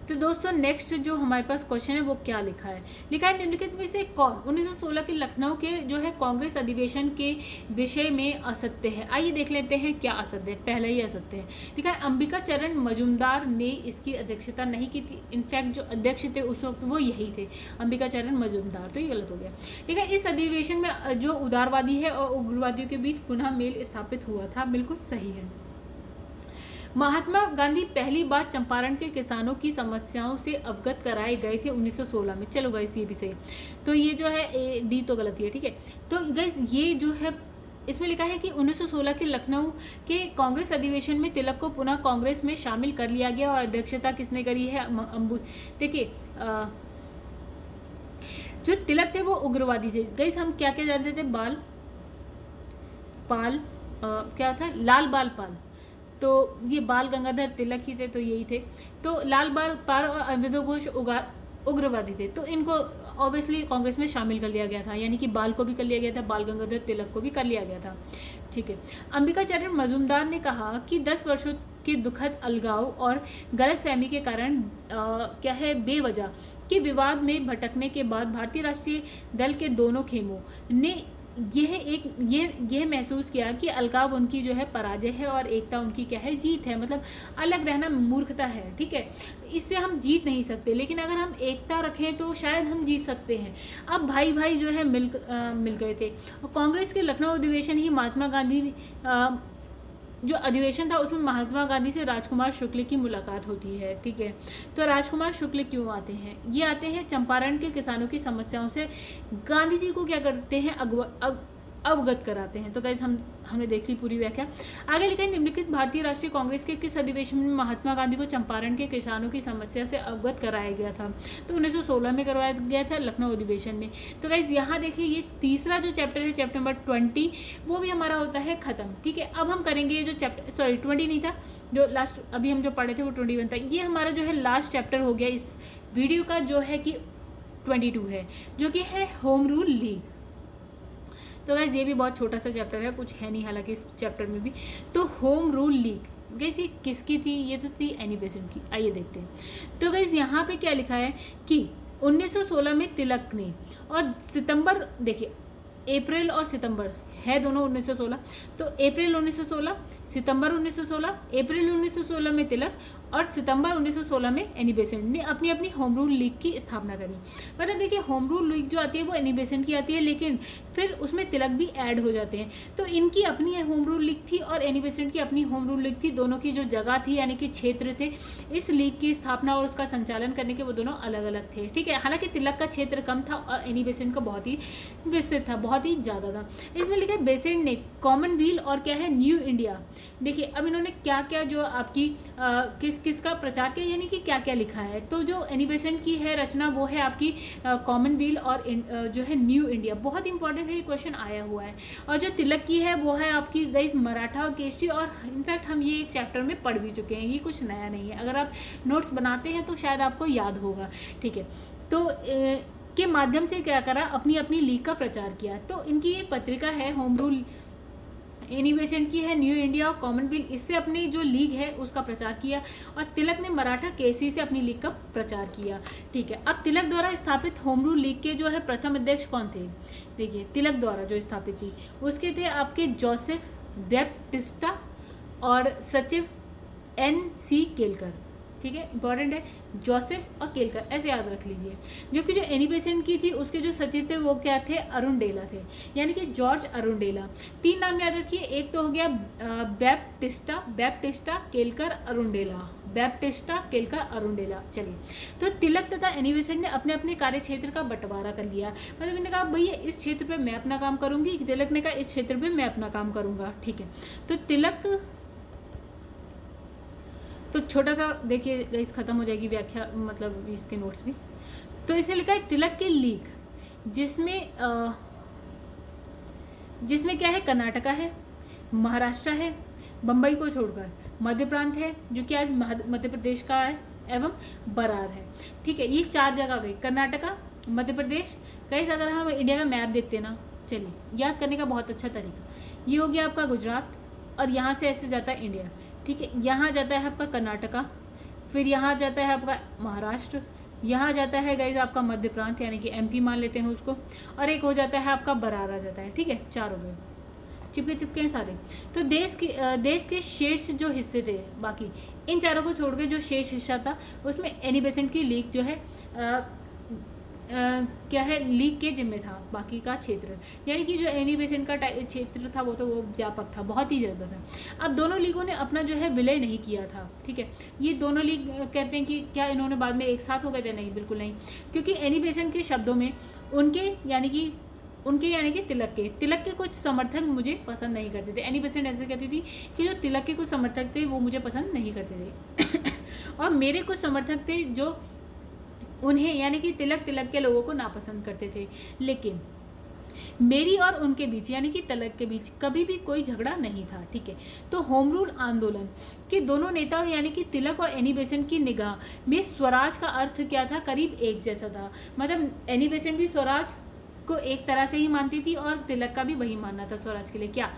तो दोस्तों नेक्स्ट जो हमारे पास क्वेश्चन है वो क्या लिखा है? लिखा है निम्नलिखित में से कौन 1916 के लखनऊ के जो है कांग्रेस अधिवेशन के विषय में असत्य है? आइए देख लेते हैं क्या असत्य है। पहला ही असत्य है, लिखा है अंबिका चरण मजूमदार ने इसकी अध्यक्षता नहीं की थी। इनफैक्ट जो अध्यक्ष थे उस वक्त वो यही थे, अंबिका चरण मजूमदार। तो ये गलत हो गया। ठीक है, इस अधिवेशन में जो उदारवादी है और उग्रवादियों के बीच पुनः मेल स्थापित हुआ था। बिल्कुल सही है। महात्मा गांधी पहली बार चंपारण के किसानों की समस्याओं से अवगत कराए गए थे 1916 में। चलो गाइस ये भी सही। तो ये जो है डी तो गलत ही है। ठीक है, तो गाइस ये जो है इसमें लिखा है कि 1916 के लखनऊ के कांग्रेस अधिवेशन में तिलक को पुनः कांग्रेस में शामिल कर लिया गया और अध्यक्षता किसने करी है? देखिए जो तिलक थे वो उग्रवादी थे गाइस। हम क्या क्या जानते थे? पाल क्या था? लाल बाल पाल। तो ये बाल गंगाधर तिलक ही थे, तो यही थे। तो लाल बाल पाल और अरविंदो घोष उग्रवादी थे, तो इनको ऑब्वियसली कांग्रेस में शामिल कर लिया गया था, यानी कि बाल को भी कर लिया गया था, बाल गंगाधर तिलक को भी कर लिया गया था। ठीक है। अंबिका चरण मजूमदार ने कहा कि 10 वर्षों के दुखद अलगाव और गलतफहमी के कारण क्या है बेवजह के विवाद में भटकने के बाद भारतीय राष्ट्रीय दल के दोनों खेमों ने यह महसूस किया कि अलगाव उनकी जो है पराजय है और एकता उनकी क्या है? जीत है। मतलब अलग रहना मूर्खता है। ठीक है, इससे हम जीत नहीं सकते, लेकिन अगर हम एकता रखें तो शायद हम जीत सकते हैं। अब भाई भाई जो है मिल गए थे। कांग्रेस के लखनऊ अधिवेशन ही महात्मा गांधी जो अधिवेशन था उसमें महात्मा गांधी से राजकुमार शुक्ल की मुलाकात होती है। ठीक है, तो राजकुमार शुक्ल क्यों आते हैं? ये आते हैं चंपारण के किसानों की समस्याओं से गांधी जी को क्या करते हैं? अवगत कराते हैं। तो गाइस हमने देख ली पूरी व्याख्या। आगे लिखा है निम्नलिखित भारतीय राष्ट्रीय कांग्रेस के किस अधिवेशन में महात्मा गांधी को चंपारण के किसानों की समस्या से अवगत कराया गया था? तो 1916 में करवाया गया था, लखनऊ अधिवेशन में। तो गाइस यहाँ देखिए ये तीसरा जो चैप्टर है, चैप्टर नंबर 20, वो भी हमारा होता है खत्म। ठीक है, अब हम करेंगे ये जो चैप्टर 20 नहीं था, जो लास्ट अभी हम जो पढ़े थे वो 21 था। ये हमारा जो है लास्ट चैप्टर हो गया इस वीडियो का, जो है कि 22 है, जो कि है होम रूल लीग। तो गाइस ये भी बहुत छोटा सा चैप्टर है, कुछ है नहीं हालांकि इस चैप्टर में भी। तो होम रूल लीग गाइस ये किसकी थी? ये तो थी एनी बेसेंट की। आइए देखते हैं। तो गाइस यहाँ पे क्या लिखा है कि 1916 में तिलक ने, और सितंबर देखिए अप्रैल और सितंबर है दोनों 1916, तो अप्रैल 1916, सितंबर 1916, अप्रैल 1916 में तिलक और सितंबर 1916 में एनी बेसेंट ने अपनी अपनी होम रूल लीग की स्थापना करी। मतलब देखिए होम रूल लीग जो आती है वो एनी बेसेंट की आती है, लेकिन फिर उसमें तिलक भी ऐड हो जाते हैं। तो इनकी अपनी होम रूल लीग थी और एनी बेसेंट की अपनी होम रूल लीग थी। दोनों की जो जगह थी यानी कि क्षेत्र थे इस लीग की स्थापना और उसका संचालन करने के, वो दोनों अलग अलग थे। ठीक है, हालांकि तिलक का क्षेत्र कम था और एनी बेसेंट का बहुत ही विस्तृत था, बहुत ही ज़्यादा था। इसमें लिखा है बेसेंट ने कॉमनवेल्थ और क्या है न्यू इंडिया। देखिए अब इन्होंने क्या क्या जो आपकी किसका प्रचार किया, यानी कि क्या क्या लिखा है। तो जो एनी बेसेंट की है रचना वो है आपकी कॉमनवेल्थ और जो है न्यू इंडिया, बहुत इंपॉर्टेंट है, ये क्वेश्चन आया हुआ है। और जो तिलक की है वो है आपकी गाइस मराठा और केसरी, और इनफैक्ट हम ये एक चैप्टर में पढ़ भी चुके हैं, ये कुछ नया नहीं है। अगर आप नोट्स बनाते हैं तो शायद आपको याद होगा। ठीक है, तो के माध्यम से क्या करा, अपनी अपनी लीग का प्रचार किया। तो इनकी एक पत्रिका है होम रूल, एनी बेसेंट की है न्यू इंडिया और कॉमनवेल्थ, इससे अपनी जो लीग है उसका प्रचार किया। और तिलक ने मराठा केसरी से अपनी लीग का प्रचार किया। ठीक है, अब तिलक द्वारा स्थापित होम रूल लीग के जो है प्रथम अध्यक्ष कौन थे? देखिए तिलक द्वारा जो स्थापित थी उसके थे आपके जोसेफ बैप्टिस्टा और सचिव NC केलकर। ठीक है, इंपॉर्टेंट है, जोसेफ और केलकर ऐसे याद रख लीजिए। जबकि जो एनी बेसेंट की थी उसके जो सचिव थे वो क्या थे? अरुणडेला थे, यानी कि जॉर्ज अरुणडेला। 3 नाम याद रखिए, एक तो हो गया बैप्टिस्टा केलकर अरुणडेला, बैप्टिस्टा केलकर अरुणडेला। चलिए, तो तिलक तथा एनी बेसेंट ने अपने अपने कार्य क्षेत्र का बंटवारा कर लिया। मतलब इन्होंने कहा भैया इस क्षेत्र पे मैं अपना काम करूंगी, तिलक ने कहा इस क्षेत्र पे मैं अपना काम करूंगा। ठीक है, तो तिलक तो छोटा सा देखिए गाइस खत्म हो जाएगी व्याख्या, मतलब इसके नोट्स भी। तो इसे लिखा है तिलक की लीग, जिसमें क्या है? कर्नाटका है, महाराष्ट्र है, बम्बई को छोड़कर मध्य प्रांत है जो कि आज मध्य प्रदेश का है, एवं बरार है। ठीक है, ये 4 जगह गई, कर्नाटका, मध्य प्रदेश। गाइस अगर हम इंडिया का मैप देखते हैं ना, चलिए याद करने का बहुत अच्छा तरीका, ये हो गया आपका गुजरात और यहाँ से ऐसे जाता है इंडिया। ठीक है, यहाँ जाता है आपका कर्नाटका, फिर यहाँ जाता है आपका महाराष्ट्र, यहाँ जाता है गाइस आपका मध्य प्रांत यानी कि MP मान लेते हैं उसको, और एक हो जाता है आपका बरारा जाता है। ठीक है, 4 हो गए, चिपके हैं सारे। तो देश के शेष जो हिस्से थे, बाकी इन चारों को छोड़ के जो शेष हिस्सा था उसमें एनी बेसेंट की लीग जो है क्या है? लीग के जिम्मे था बाकी का क्षेत्र, यानी कि जो एनी बेसेंट का क्षेत्र था वो व्यापक था, बहुत ही ज़्यादा था। अब दोनों लीगों ने अपना जो है विलय नहीं किया था। ठीक है, ये दोनों लीग कहते हैं कि क्या इन्होंने बाद में एक साथ हो गए थे? नहीं, बिल्कुल नहीं, क्योंकि एनी बेसेंट के शब्दों में उनके यानी कि उनके यानी कि तिलक के कुछ समर्थक मुझे पसंद नहीं करते थे। एनी बेसेंट ऐसे कहती थी कि जो तिलक के कुछ समर्थक थे वो मुझे पसंद नहीं करते थे और मेरे कुछ समर्थक थे जो उन्हें यानी कि तिलक के लोगों को नापसंद करते थे। लेकिन मेरी और उनके बीच यानी कि तिलक के बीच कभी भी कोई झगड़ा नहीं था, ठीक है। तो होम रूल आंदोलन के दोनों नेताओं यानी कि तिलक और एनी बेसेंट की निगाह में स्वराज का अर्थ क्या था, करीब एक जैसा था। मतलब एनी बेसेंट भी स्वराज को एक तरह से ही मानती थी और तिलक का भी वही मानना था स्वराज के लिए। क्या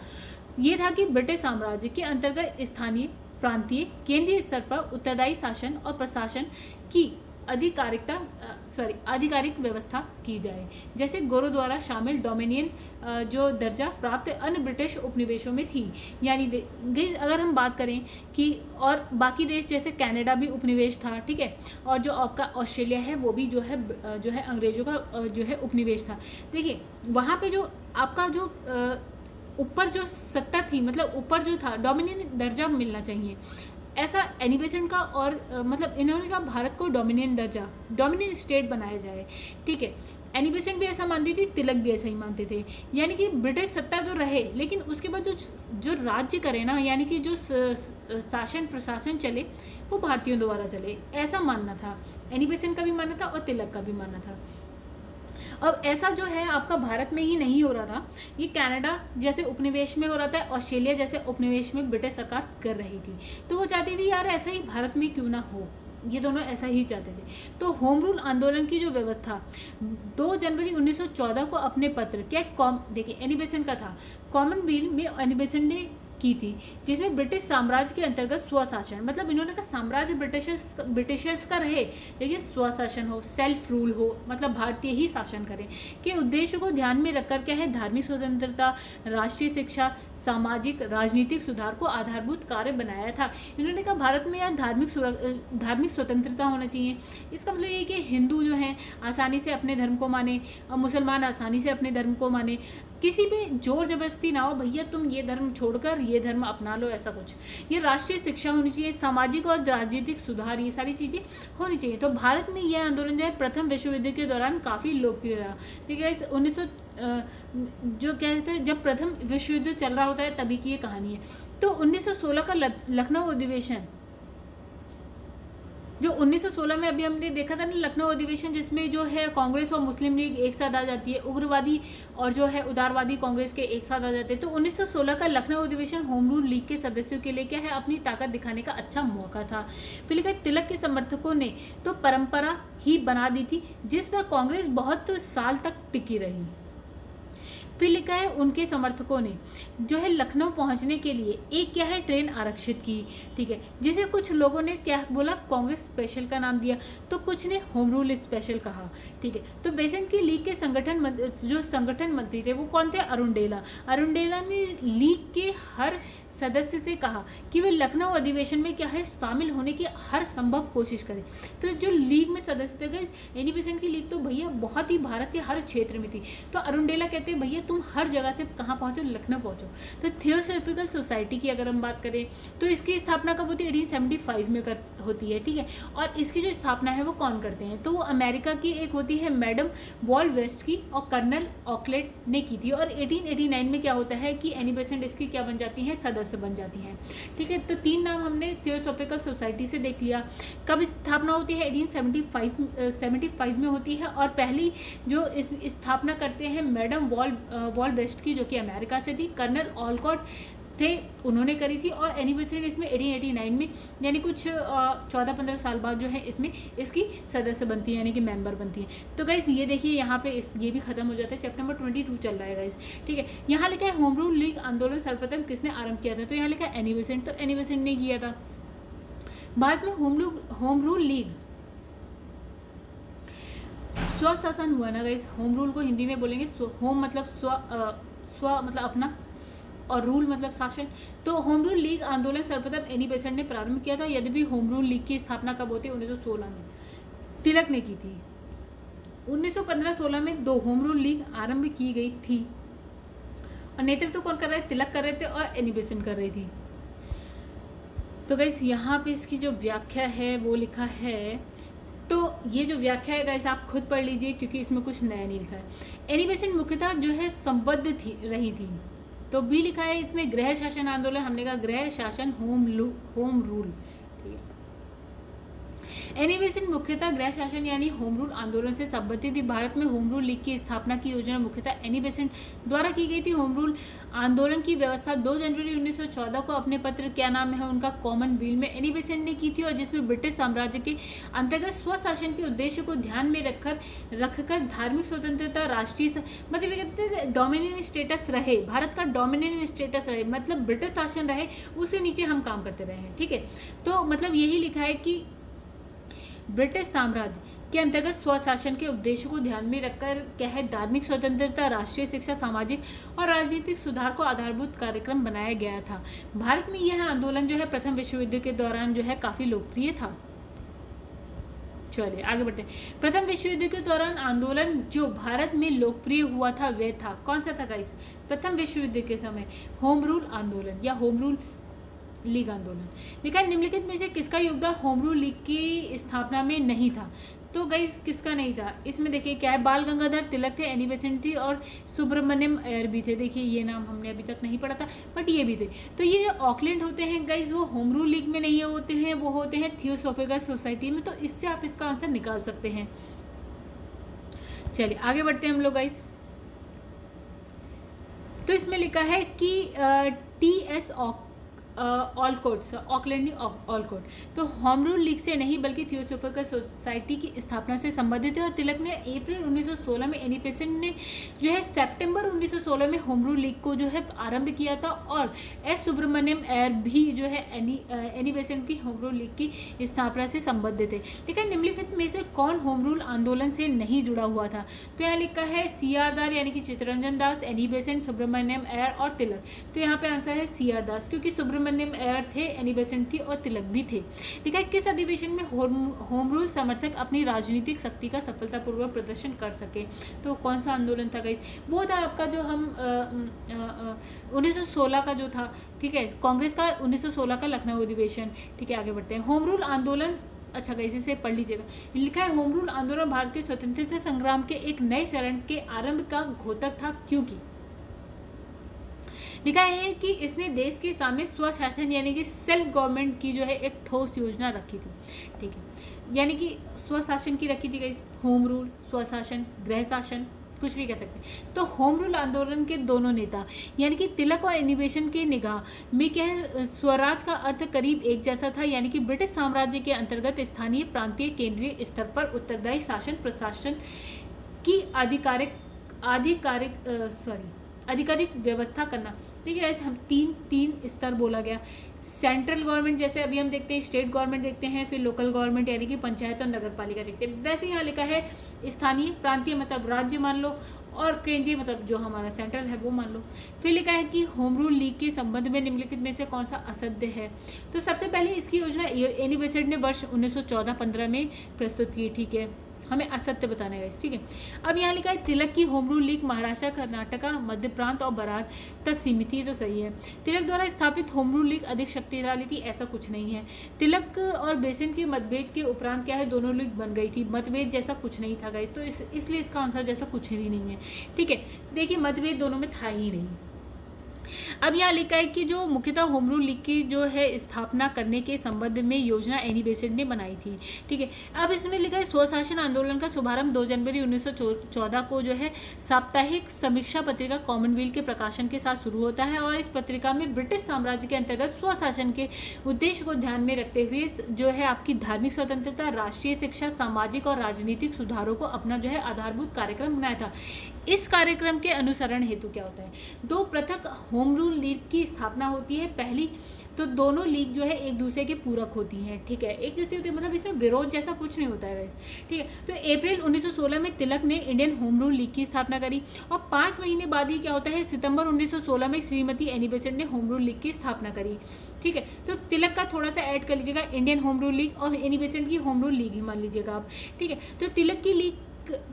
ये था कि ब्रिटिश साम्राज्य के अंतर्गत स्थानीय, प्रांतीय, केंद्रीय स्तर पर उत्तरदायी शासन और प्रशासन की आधिकारिक व्यवस्था की जाए, जैसे गोरो द्वारा शामिल डोमिनियन जो दर्जा प्राप्त अन्य ब्रिटिश उपनिवेशों में थी। यानी अगर हम बात करें कि और बाकी देश जैसे कनाडा भी उपनिवेश था, ठीक है, और जो आपका ऑस्ट्रेलिया है वो भी जो है अंग्रेजों का जो है उपनिवेश था। देखिए वहाँ पे जो आपका जो ऊपर जो सत्ता थी, मतलब ऊपर जो था डोमिनियन दर्जा मिलना चाहिए, ऐसा एनी बेसेंट का और मतलब इन्होंने कहा भारत को डोमिनियन दर्जा, डोमिनियन स्टेट बनाया जाए, ठीक है। एनी बेसेंट भी ऐसा मानती थी, तिलक भी ऐसा ही मानते थे। यानी कि ब्रिटिश सत्ता तो रहे लेकिन उसके बाद जो राज्य करे ना, यानी कि जो शासन प्रशासन चले वो भारतीयों द्वारा चले, ऐसा मानना था। एनी बेसेंट का भी मानना था और तिलक का भी मानना था। अब ऐसा जो है आपका भारत में ही नहीं हो रहा था, ये कनाडा जैसे उपनिवेश में हो रहा था, ऑस्ट्रेलिया जैसे उपनिवेश में ब्रिटिश सरकार कर रही थी। तो वो चाहती थी यार ऐसा ही भारत में क्यों ना हो, ये दोनों ऐसा ही चाहते थे। तो होम रूल आंदोलन की जो व्यवस्था 2 जनवरी 1914 को अपने पत्र क्या देखिए एनी बेसेंट का था, कॉमनवेल्थ में एनी बेसेंट ने की थी, जिसमें ब्रिटिश साम्राज्य के अंतर्गत स्वशासन, मतलब इन्होंने कहा साम्राज्य ब्रिटिशर्स का रहे लेकिन स्वशासन हो, सेल्फ रूल हो, मतलब भारतीय ही शासन करें, के उद्देश्य को ध्यान में रखकर क्या है धार्मिक स्वतंत्रता, राष्ट्रीय शिक्षा, सामाजिक राजनीतिक सुधार को आधारभूत कार्य बनाया था। इन्होंने कहा भारत में यार धार्मिक स्वतंत्रता होना चाहिए। इसका मतलब ये कि हिंदू जो हैं आसानी से अपने धर्म को माने और मुसलमान आसानी से अपने धर्म को माने, किसी पे जोर जबरदस्ती ना हो, भैया तुम ये धर्म छोड़कर ये धर्म अपना लो, ऐसा कुछ। ये राष्ट्रीय शिक्षा होनी चाहिए, सामाजिक और राजनीतिक सुधार, ये सारी चीज़ें होनी चाहिए। तो भारत में यह आंदोलन जो है प्रथम विश्व युद्ध के दौरान काफ़ी लोकप्रिय रहा। ठीक है, 1900 जो कहते हैं जब प्रथम विश्व युद्ध चल रहा होता है तभी की ये कहानी है। तो 1916 का लखनऊ अधिवेशन, जो 1916 में अभी हमने देखा था ना लखनऊ अधिवेशन, जिसमें जो है कांग्रेस और मुस्लिम लीग एक साथ आ जाती है, उग्रवादी और जो है उदारवादी कांग्रेस के एक साथ आ जाते हैं। तो 1916 का लखनऊ अधिवेशन होम रूल लीग के सदस्यों के लिए क्या है अपनी ताकत दिखाने का अच्छा मौका था। फिर लिखा तिलक के समर्थकों ने तो परंपरा ही बना दी थी जिस पर कांग्रेस बहुत साल तक टिकी रही। फिर लिखा है उनके समर्थकों ने जो है लखनऊ पहुंचने के लिए एक क्या है ट्रेन आरक्षित की, ठीक है, जिसे कुछ लोगों ने क्या बोला कांग्रेस स्पेशल का नाम दिया, तो कुछ ने होम रूल स्पेशल कहा, ठीक है। तो बेसेंट की लीग के संगठन मंत्री थे वो कौन थे, अरुण डेला ने लीग के हर सदस्य से कहा कि वे लखनऊ अधिवेशन में क्या है शामिल होने की हर संभव कोशिश करें। तो जो लीग में सदस्य थे गए एनी बेसेंट की लीग तो भैया बहुत ही भारत के हर क्षेत्र में थी। तो अरुण डेला कहते हैं भैया तुम हर जगह से कहाँ पहुँचो, लखनऊ पहुँचो। तो थियोसॉफिकल सोसाइटी की अगर हम बात करें तो इसकी स्थापना कब होती है, 1875 में होती है, ठीक है। और इसकी जो स्थापना है वो कौन करते हैं, तो वो अमेरिका की एक होती है मैडम वॉल वेस्ट की और कर्नल ऑकलेट ने की थी। और 1889 में क्या होता है कि एनी बेसेंट इसकी क्या बन जाती हैं, सदस्य बन जाती हैं, ठीक है। तो 3 नाम हमने थियोसॉफिकल सोसाइटी से देख लिया। कब स्थापना होती है, 1875 में होती है। और पहली जो स्थापना करते हैं मैडम वॉल वेस्ट की, जो कि अमेरिका से थी, कर्नल ऑलकॉट थे, उन्होंने करी थी। और एनी बेसेंट इसमें 1889 में यानी कुछ 14-15 साल बाद जो है इसमें इसकी सदस्य बनती है, यानी कि मेंबर बनती है। तो गाइस ये देखिए यहाँ पे ये भी खत्म हो जाता है, चैप्टर नंबर 22 चल रहा है गाइस, ठीक है। यहाँ लिखा है होम रूल लीग आंदोलन सर्वप्रथम किसने आरंभ किया था, तो यहाँ लिखा है एनी बेसेंट, तो एनी बेसेंट ने किया था। भारत में होम रूल लीग स्वशासन हुआ ना गाइस, होम रूल को हिंदी में बोलेंगे होम मतलब स्व मतलब अपना, और रूल मतलब शासन। तो होम रूल लीग आंदोलन सर्वप्रथम एनी बेसेंट ने प्रारंभ किया था। यद्यपि होम रूल लीग की स्थापना कब होती है, 1916 में तिलक ने की थी। 1915-16 में 2 होम रूल लीग आरंभ की गई थी और नेतृत्व कौन कर रहे थे, तिलक कर रहे थे और एनी बेसेंट कर रही थी। तो गाइस यहाँ पे इसकी जो व्याख्या है वो लिखा है, तो ये जो व्याख्या है गाइस आप खुद पढ़ लीजिए, क्योंकि इसमें कुछ नया नहीं लिखा है। एनी बेसेंट मुख्यतः जो है संबद्ध रही थी। तो बी लिखा है इसमें गृह शासन आंदोलन, हमने कहा गृह शासन होम रूल, ठीक है। एनी बेसेंट मुख्यतः गृह शासन यानी होम रूल आंदोलन से संबंधित थी। भारत में होम रूल लीग की स्थापना की योजना मुख्यतः एनी बेसेंट द्वारा की गई थी। होम रूल आंदोलन की व्यवस्था 2 जनवरी 1914 को अपने पत्र क्या नाम है उनका कॉमनवेल्थ में एनी बेसेंट ने की थी, और जिसमें ब्रिटिश साम्राज्य के अंतर्गत स्वशासन के उद्देश्य को ध्यान में रखकर धार्मिक स्वतंत्रता, राष्ट्रीय मतलब ये कहते हैं डोमिनियन स्टेटस रहे, भारत का डोमिनियन स्टेटस रहे, मतलब ब्रिटिश शासन रहे, उसके नीचे हम काम करते रहे हैं, ठीक है। तो मतलब यही लिखा है कि ब्रिटिश साम्राज्य के अंतर्गत स्वशासन के उद्देश्य को ध्यान में रखकर क्या है धार्मिक स्वतंत्रता, राष्ट्रीय शिक्षा, सामाजिक और राजनीतिक सुधार को आधारभूत कार्यक्रम बनाया गया था। भारत में यह आंदोलन जो है प्रथम विश्व युद्ध के दौरान जो है काफी लोकप्रिय था। चलिए आगे बढ़ते हैं। प्रथम विश्व युद्ध के दौरान आंदोलन जो भारत में लोकप्रिय हुआ था वह था, कौन सा था गाइस? प्रथम विश्व युद्ध के समय होम रूल आंदोलन या होम रूल लीग आंदोलन। लेकिन निम्नलिखित में से किसका योगदान होम रूल लीग की स्थापना में नहीं था? तो गाइस किसका नहीं था? इसमें देखिए क्या है, बाल गंगाधर तिलक थे, एनी बेसेंट थी और सुब्रमण्यम अय्यर भी थे। देखिए ये नाम हमने अभी तक नहीं पढ़ा था, बट ये भी थे। तो ये ऑकलैंड होते हैं गाइस, वो होम रूल लीग में नहीं होते हैं, वो होते हैं थियोसॉफिकल सोसाइटी में। तो इससे आप इसका आंसर निकाल सकते हैं। चलिए आगे बढ़ते हैं हम लोग गाइस। तो इसमें लिखा है कि TS ऑलकोट, ऑकलैंड ऑलकोट तो होम रूल लीग से नहीं बल्कि थियोसॉफिकल सोसाइटी की स्थापना से संबंधित है। और तिलक ने अप्रैल 1916 में, एनी बेसेंट ने जो है सितंबर 1916 में होम रूल लीग को जो है आरंभ किया था। और एस सुब्रमण्यम अय्यर भी जो है एनी बेसेंट की होम रूल लीग की स्थापना से संबंधित थे। लेकिन निम्नलिखित में से कौन होम रूल आंदोलन से नहीं जुड़ा हुआ था? तो यहाँ लिखा है CR दास यानी कि चित्तरंजन दास, एनी बेसेंट, सुब्रमण्यम अय्यर और तिलक। तो यहाँ पे आंसर है CR दास, क्योंकि सुब्रमण्यम अय्यर थे, एनी बेसेंट थी और तिलक भी थे। ठीक है, किस अधिवेशन में होम रूल समर्थक अपनी राजनीतिक शक्ति का सफलतापूर्वक प्रदर्शन कर सके? तो कौन सा आंदोलन था गाइस? वो था आपका जो हम 1916 का जो था, ठीक है, कांग्रेस का 1916 का लखनऊ अधिवेशन। ठीक है आगे बढ़ते हैं। होम रूल आंदोलन, अच्छा गाइस इसे पढ़ लीजिएगा। लिखा है होम रूल आंदोलन भारत के स्वतंत्रता संग्राम के एक नए चरण के आरंभ का घोतक था, क्योंकि लिखा है कि इसने देश के सामने स्वशासन यानी कि सेल्फ गवर्नमेंट की जो है एक ठोस योजना रखी थी। ठीक है, यानी कि स्वशासन की रखी थी गाइस, होम रूल, स्वशासन, गृह शासन, कुछ भी कह सकते हैं। तो होम रूल आंदोलन के दोनों नेता यानी कि तिलक और एनी बेसेंट के निगाह में क्या है, स्वराज का अर्थ करीब एक जैसा था, यानी कि ब्रिटिश साम्राज्य के अंतर्गत स्थानीय, प्रांतीय, केंद्रीय स्तर पर उत्तरदायी शासन प्रशासन की आधिकारिक व्यवस्था करना। ठीक है, हम तीन स्तर बोला गया। सेंट्रल गवर्नमेंट जैसे अभी हम देखते हैं, स्टेट गवर्नमेंट देखते हैं, फिर लोकल गवर्नमेंट यानी कि पंचायत और नगर पालिका देखते हैं। वैसे यहाँ लिखा है स्थानीय, प्रांतीय मतलब राज्य मान लो, और केंद्रीय मतलब जो हमारा सेंट्रल है वो मान लो। फिर लिखा है कि होम रूल लीग के संबंध में निम्नलिखित में से कौन सा असत्य है? तो सबसे पहले इसकी योजना एनी बेसेंट ने वर्ष 1914-15 में प्रस्तुत की। ठीक है, हमें असत्य बताना है। ठीक है, अब यहाँ लिखा है तिलक की home rule league Maharashtra, Karnataka, Madhya Prant और बरार तक सीमित थी। तो सही है, तिलक द्वारा स्थापित होम रूल लीग अधिक शक्तिशाली थी, ऐसा कुछ नहीं है। तिलक और बेसेंट के मतभेद के उपरांत क्या है, दोनों लीग बन गई थी। मतभेद जैसा कुछ नहीं था गाइस, तो इसलिए इसका आंसर जैसा कुछ भी नहीं है। ठीक है, देखिए मतभेद दोनों में था ही नहीं। अब यहाँ लिखा है कि जो मुख्यतः होम रूल लीग की जो है स्थापना करने के संबंध में योजना एनी बेसेंट ने बनाई थी। ठीक है, अब इसमें लिखा है स्वशासन आंदोलन का शुभारंभ 2 जनवरी 1914 को जो है साप्ताहिक समीक्षा पत्रिका कॉमनवेल्थ के प्रकाशन के साथ शुरू होता है। और इस पत्रिका में ब्रिटिश साम्राज्य के अंतर्गत स्वशासन के उद्देश्य को ध्यान में रखते हुए जो है आपकी धार्मिक स्वतंत्रता, राष्ट्रीय शिक्षा, सामाजिक और राजनीतिक सुधारों को अपना जो है आधारभूत कार्यक्रम बनाया था। इस कार्यक्रम के अनुसरण हेतु क्या होता है, 2 पृथक होम रूल लीग की स्थापना होती है। पहली तो दोनों लीग जो है एक दूसरे के पूरक होती हैं। ठीक है, एक जैसी होती है, मतलब इसमें विरोध जैसा कुछ नहीं होता है वैसे। ठीक है, तो अप्रैल 1916 में तिलक ने इंडियन होम रूल लीग की स्थापना करी, और 5 महीने बाद ही क्या होता है, सितंबर 1916 में श्रीमती एनी बेसेंट ने होम रूल लीग की स्थापना करी। ठीक है, तो तिलक का थोड़ा सा ऐड कर लीजिएगा, इंडियन होम रूल लीग, और एनी बेसेंट की होम रूल लीग ही मान लीजिएगा आप। ठीक है, तो तिलक की लीग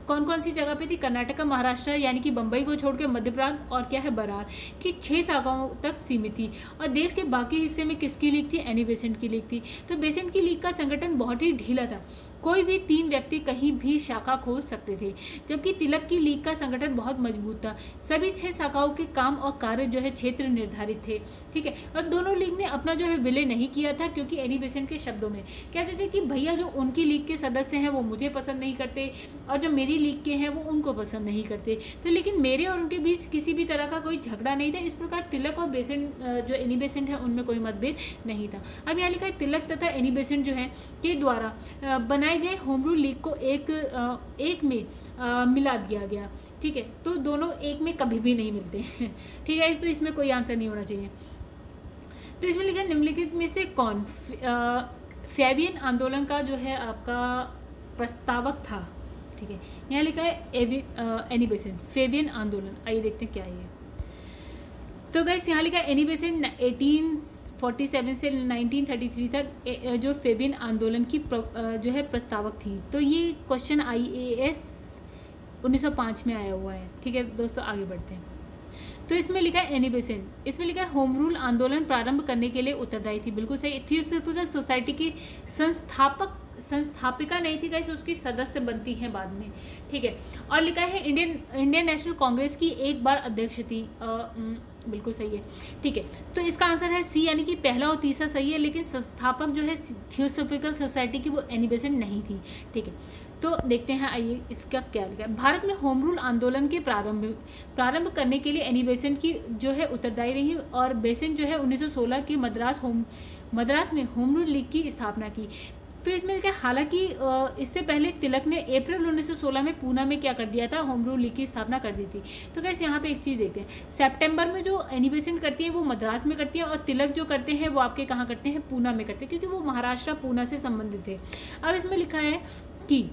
कौन कौन सी जगह पे थी, कर्नाटका, महाराष्ट्र यानी कि बंबई को छोड़ के मध्य प्रांत और क्या है बरार की 6 शाखाओं तक सीमित थी। और देश के बाकी हिस्से में किसकी लीग थी, एनी बेसेंट की लीग थी। तो बेसेंट की लीग का संगठन बहुत ही ढीला था, कोई भी 3 व्यक्ति कहीं भी शाखा खोल सकते थे, जबकि तिलक की लीग का संगठन बहुत मजबूत था। सभी 6 शाखाओं के काम और कार्य जो है क्षेत्र निर्धारित थे, ठीक है। और दोनों लीग ने अपना जो है विलय नहीं किया था, क्योंकि एनी बेसेंट के शब्दों में कहते थे कि भैया जो उनकी लीग के सदस्य हैं वो मुझे पसंद नहीं करते, और जो मेरी लीग के हैं वो उनको पसंद नहीं करते। तो लेकिन मेरे और उनके बीच किसी भी तरह का कोई झगड़ा नहीं था। इस प्रकार तिलक और बेसेंट जो एनी बेसेंट है उनमें कोई मतभेद नहीं था। अब यहाँ लिखा है तिलक तथा एनी बेसेंट जो है के द्वारा बनाए गए होम रूल लीग को एक में मिला दिया गया, ठीक है। तो दोनों एक में कभी भी नहीं मिलते हैं, ठीक है। तो इसमें कोई आंसर नहीं होना चाहिए। तो इसमें लिखा है निम्नलिखित में से कौन फैबियन आंदोलन का जो है आपका प्रस्तावक था, ठीक है। यहाँ लिखा है एनी बेसेंट फैबियन आंदोलन। आइए देखते हैं क्या है। तो गाइस यहाँ लिखा है एनी बेसेंट 1847 से 1933 तक जो फैबियन आंदोलन की जो है प्रस्तावक थी। तो ये क्वेश्चन IAS 1905 में आया हुआ है, ठीक है दोस्तों। आगे बढ़ते हैं। तो इसमें लिखा है एनी बेसेंट, इसमें लिखा है होम रूल आंदोलन प्रारंभ करने के लिए उत्तरदायी थी। बिल्कुल सही। थियोसॉफिकल सोसाइटी की संस्थापिका नहीं थी गाइस, उसकी सदस्य बनती हैं बाद में, ठीक है। और लिखा है इंडियन नेशनल कांग्रेस की एक बार अध्यक्ष थी। बिल्कुल सही है, ठीक है। तो इसका आंसर है सी, यानी कि पहला और तीसरा सही है, लेकिन संस्थापक जो है थियोसॉफिकल सोसाइटी की वो एनी बेसेंट नहीं थी, ठीक है। तो देखते हैं आइए इसका क्या लिखा है। भारत में होम रूल आंदोलन के प्रारंभ करने के लिए एनी बेसेंट की जो है उत्तरदायी रही, और बेसेंट जो है 1916 की मद्रास में होम रूल लीग की स्थापना की। फिर इसमें क्या, हालांकि इससे पहले तिलक ने अप्रैल 1916 में पूना में क्या कर दिया था, होम रूल लीग की स्थापना कर दी थी। तो कैसे यहाँ पे एक चीज़ देखते हैं, सितंबर में जो एनी बेसेंट करती है वो मद्रास में करती है, और तिलक जो करते हैं वो आपके कहाँ करते हैं, पूना में करते हैं, क्योंकि वो महाराष्ट्र पूना से संबंधित थे। अब इसमें लिखा है कि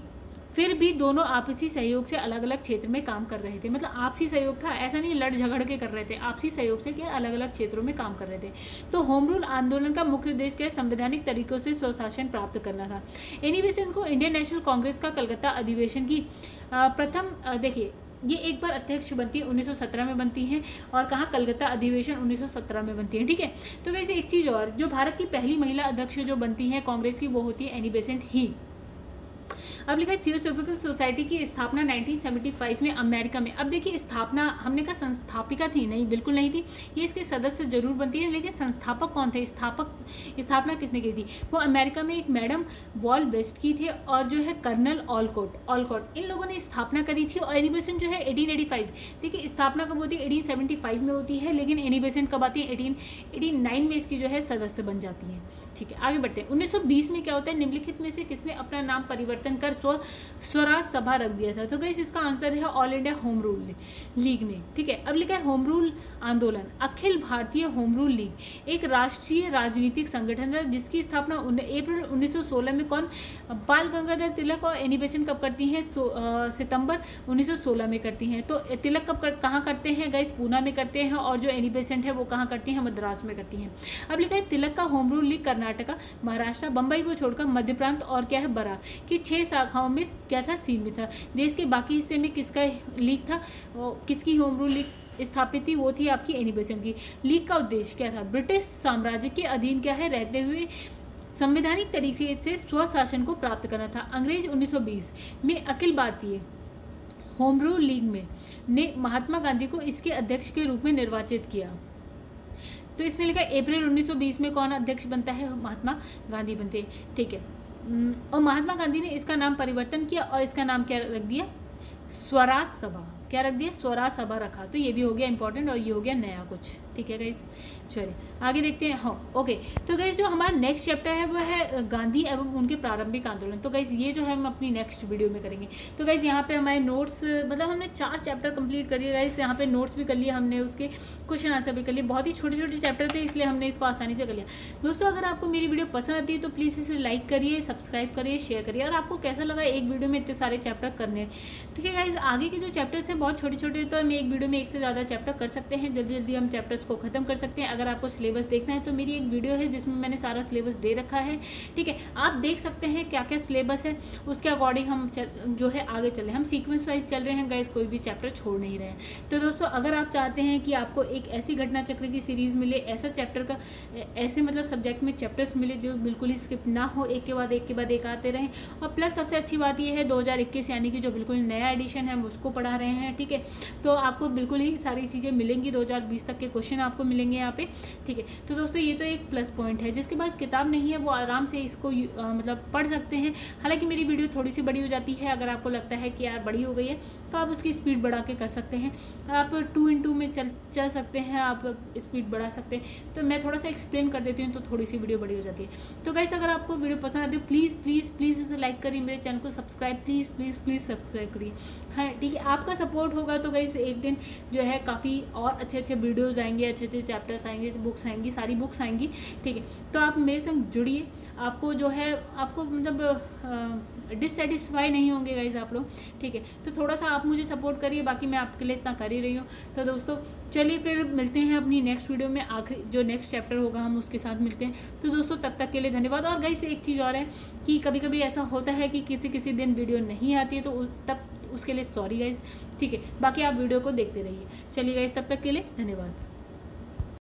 फिर भी दोनों आपसी सहयोग से अलग अलग क्षेत्र में काम कर रहे थे। मतलब आपसी सहयोग था, ऐसा नहीं लड़ झगड़ के कर रहे थे, आपसी सहयोग से क्या अलग अलग क्षेत्रों में काम कर रहे थे। तो होम रूल आंदोलन का मुख्य उद्देश्य क्या है, संवैधानिक तरीकों से स्वशासन प्राप्त करना था। एनी बेसेंट को इंडियन नेशनल कांग्रेस का कलकत्ता अधिवेशन की प्रथम देखिए ये एक बार अध्यक्ष बनती है, 1917 में बनती हैं, और कहाँ, कलकत्ता अधिवेशन 1917 में बनती है, ठीक है। तो वैसे एक चीज़ और, जो भारत की पहली महिला अध्यक्ष जो बनती है कांग्रेस की वो होती है एनी बेसेंट ही। अब लिखा है थियोसॉफिकल सोसाइटी की स्थापना 1975 में अमेरिका में। अब देखिए स्थापना हमने कहा संस्थापिका थी, नहीं बिल्कुल नहीं थी, ये इसके सदस्य जरूर बनती है, लेकिन संस्थापक कौन थे, स्थापना किसने की थी, वो अमेरिका में एक मैडम वॉल वेस्ट की थे, और जो है कर्नल ऑलकॉट इन लोगों ने स्थापना करी थी। और एनी बेसेंट जो है 1885, देखिए स्थापना कब होती है, 1875 में होती है, लेकिन एनी बेसेंट कब आती है, 1889 में इसकी जो है सदस्य बन जाती है, ठीक है। आगे बढ़ते हैं। 1920 में क्या होता है, निम्नलिखित में से किसने अपना नाम परिवर्तन कर स्वराज सभा रख दिया था। तो गाइस इसका आंसर है all India home rule league ने, ठीक है। अब लिखा है होम रूल आंदोलन, Akhil Bharatiya home rule league एक राष्ट्रीय राजनीतिक संगठन था, जिसकी स्थापना अप्रैल 1916 में कौन, बाल गंगाधर तिलक और एनी बेसेंट कब करती हैं, सितंबर 1916 में करती हैं। तो तिलक कहाँ करते हैं गाइस, पूना में करते हैं, और जो एनी बेसेंट है वो कहाँ करती हैं, मद्रास में करती हैं। अब लिखा है तिलक का home rule league Karnataka, Maharashtra, Bambai को छोड़कर मध्य प्रांत और क्या है बरा की 6 शाखाओं में क्या था, सीमित था। देश के बाकी हिस्से में किसका लीग था, किसकी होम रूल लीग स्थापित थी, वो थी आपकी एनी बेसेंट की। लीग का उद्देश्य क्या था, ब्रिटिश साम्राज्य के अधीन क्या है रहते हुए संवैधानिक तरीके से स्वशासन को प्राप्त करना था। अंग्रेज 1920 में Akhil Bharatiya home rule league में ने महात्मा गांधी को इसके अध्यक्ष के रूप में निर्वाचित किया। तो इसमें लिखा अप्रैल 1920 में कौन अध्यक्ष बनता है, महात्मा गांधी बनते हैं, ठीक है। और महात्मा गांधी ने इसका नाम परिवर्तन किया, और इसका नाम क्या रख दिया, स्वराज सभा। क्या रख दिया, स्वराज सभा रखा। तो ये भी हो गया इंपॉर्टेंट, और ये हो गया नया कुछ, ठीक है गाइस। चलिए आगे देखते हैं। हाँ ओके, तो गाइस जो हमारा नेक्स्ट चैप्टर है वो है गांधी एवं उनके प्रारंभिक आंदोलन। तो गाइस ये जो है हम अपनी नेक्स्ट वीडियो में करेंगे। तो गाइस यहाँ पे हमारे नोट्स, मतलब हमने 4 चैप्टर कंप्लीट कर लिए गाइस। यहाँ पे नोट्स भी कर लिए हमने, उसके क्वेश्चन आंसर भी कर लिए। बहुत ही छोटे छोटे चैप्टर थे, इसलिए हमने इसको आसानी से कर लिया। दोस्तों अगर आपको मेरी वीडियो पसंद आती है तो प्लीज़ इसे लाइक करिए, सब्सक्राइब करिए, शेयर करिए। और आपको कैसा लगा एक वीडियो में इतने सारे चैप्टर करने, ठीक है गाइस। आगे के जो चैप्टर्स हैं बहुत छोटे छोटे, तो हम एक वीडियो में एक से ज़्यादा चैप्टर कर सकते हैं। जल्दी जल्दी हम चैप्टर्स चैप्टर्स को ख़त्म कर सकते हैं। अगर आपको सिलेबस देखना है तो मेरी एक वीडियो है जिसमें मैंने सारा सिलेबस दे रखा है, ठीक है। आप देख सकते हैं क्या क्या सिलेबस है, उसके अकॉर्डिंग हम जो है आगे चले। हम सीक्वेंस वाइज चल रहे हैं गाइस, कोई भी चैप्टर छोड़ नहीं रहे हैं। तो दोस्तों अगर आप चाहते हैं कि आपको एक ऐसी घटना चक्र की सीरीज़ मिले, ऐसा चैप्टर का ऐसे मतलब सब्जेक्ट में चैप्टर्स मिले जो बिल्कुल ही स्किप ना हो, एक के बाद एक आते रहें। और प्लस सबसे अच्छी बात यह है 2021 यानी कि जो बिल्कुल नया एडिशन है हम उसको पढ़ा रहे हैं, ठीक है। तो आपको बिल्कुल ही सारी चीज़ें मिलेंगी, 2020 तक के क्वेश्चन आपको मिलेंगे यहाँ पे, ठीक है। तो दोस्तों ये तो एक प्लस पॉइंट है। जिसके बाद किताब नहीं है वो आराम से इसको मतलब पढ़ सकते हैं। हालांकि मेरी वीडियो थोड़ी सी बड़ी हो जाती है, अगर आपको लगता है कि यार बड़ी हो गई है तो आप उसकी स्पीड बढ़ा के कर सकते हैं। आप 2x2 में चल सकते हैं, आप स्पीड बढ़ा सकते हैं। तो मैं थोड़ा सा एक्सप्लेन कर देती हूँ तो थोड़ी सी वीडियो बड़ी हो जाती है। तो गाइस अगर आपको वीडियो पसंद आती है प्लीज़ प्लीज़ प्लीज़ इसे लाइक करिए, मेरे चैनल को subscribe please please please subscribe करिए, हाँ ठीक है। आपका सपोर्ट होगा तो गाइस एक दिन जो है काफ़ी और अच्छे अच्छे वीडियोज़ आएंगे, अच्छे अच्छे चैप्टर्स आएंगे, बुक्स आएंगी, सारी बुक्स आएंगी, ठीक है। तो आप मेरे संग जुड़िए। आपको जो है आपको मतलब डिससेटिस्फाई नहीं होंगे गाइस आप लोग, ठीक है। तो थोड़ा सा आप मुझे सपोर्ट करिए, बाकी मैं आपके लिए इतना कर ही रही हूँ। तो दोस्तों चलिए फिर मिलते हैं अपनी नेक्स्ट वीडियो में, आखिरी जो नेक्स्ट चैप्टर होगा हम उसके साथ मिलते हैं। तो दोस्तों तब तक के लिए धन्यवाद। और गाइस एक चीज़ और है कि कभी कभी ऐसा होता है कि किसी दिन वीडियो नहीं आती है, तो तब उसके लिए सॉरी गाइस, ठीक है। बाकी आप वीडियो को देखते रहिए। चलिए गाइस तब तक के लिए धन्यवाद।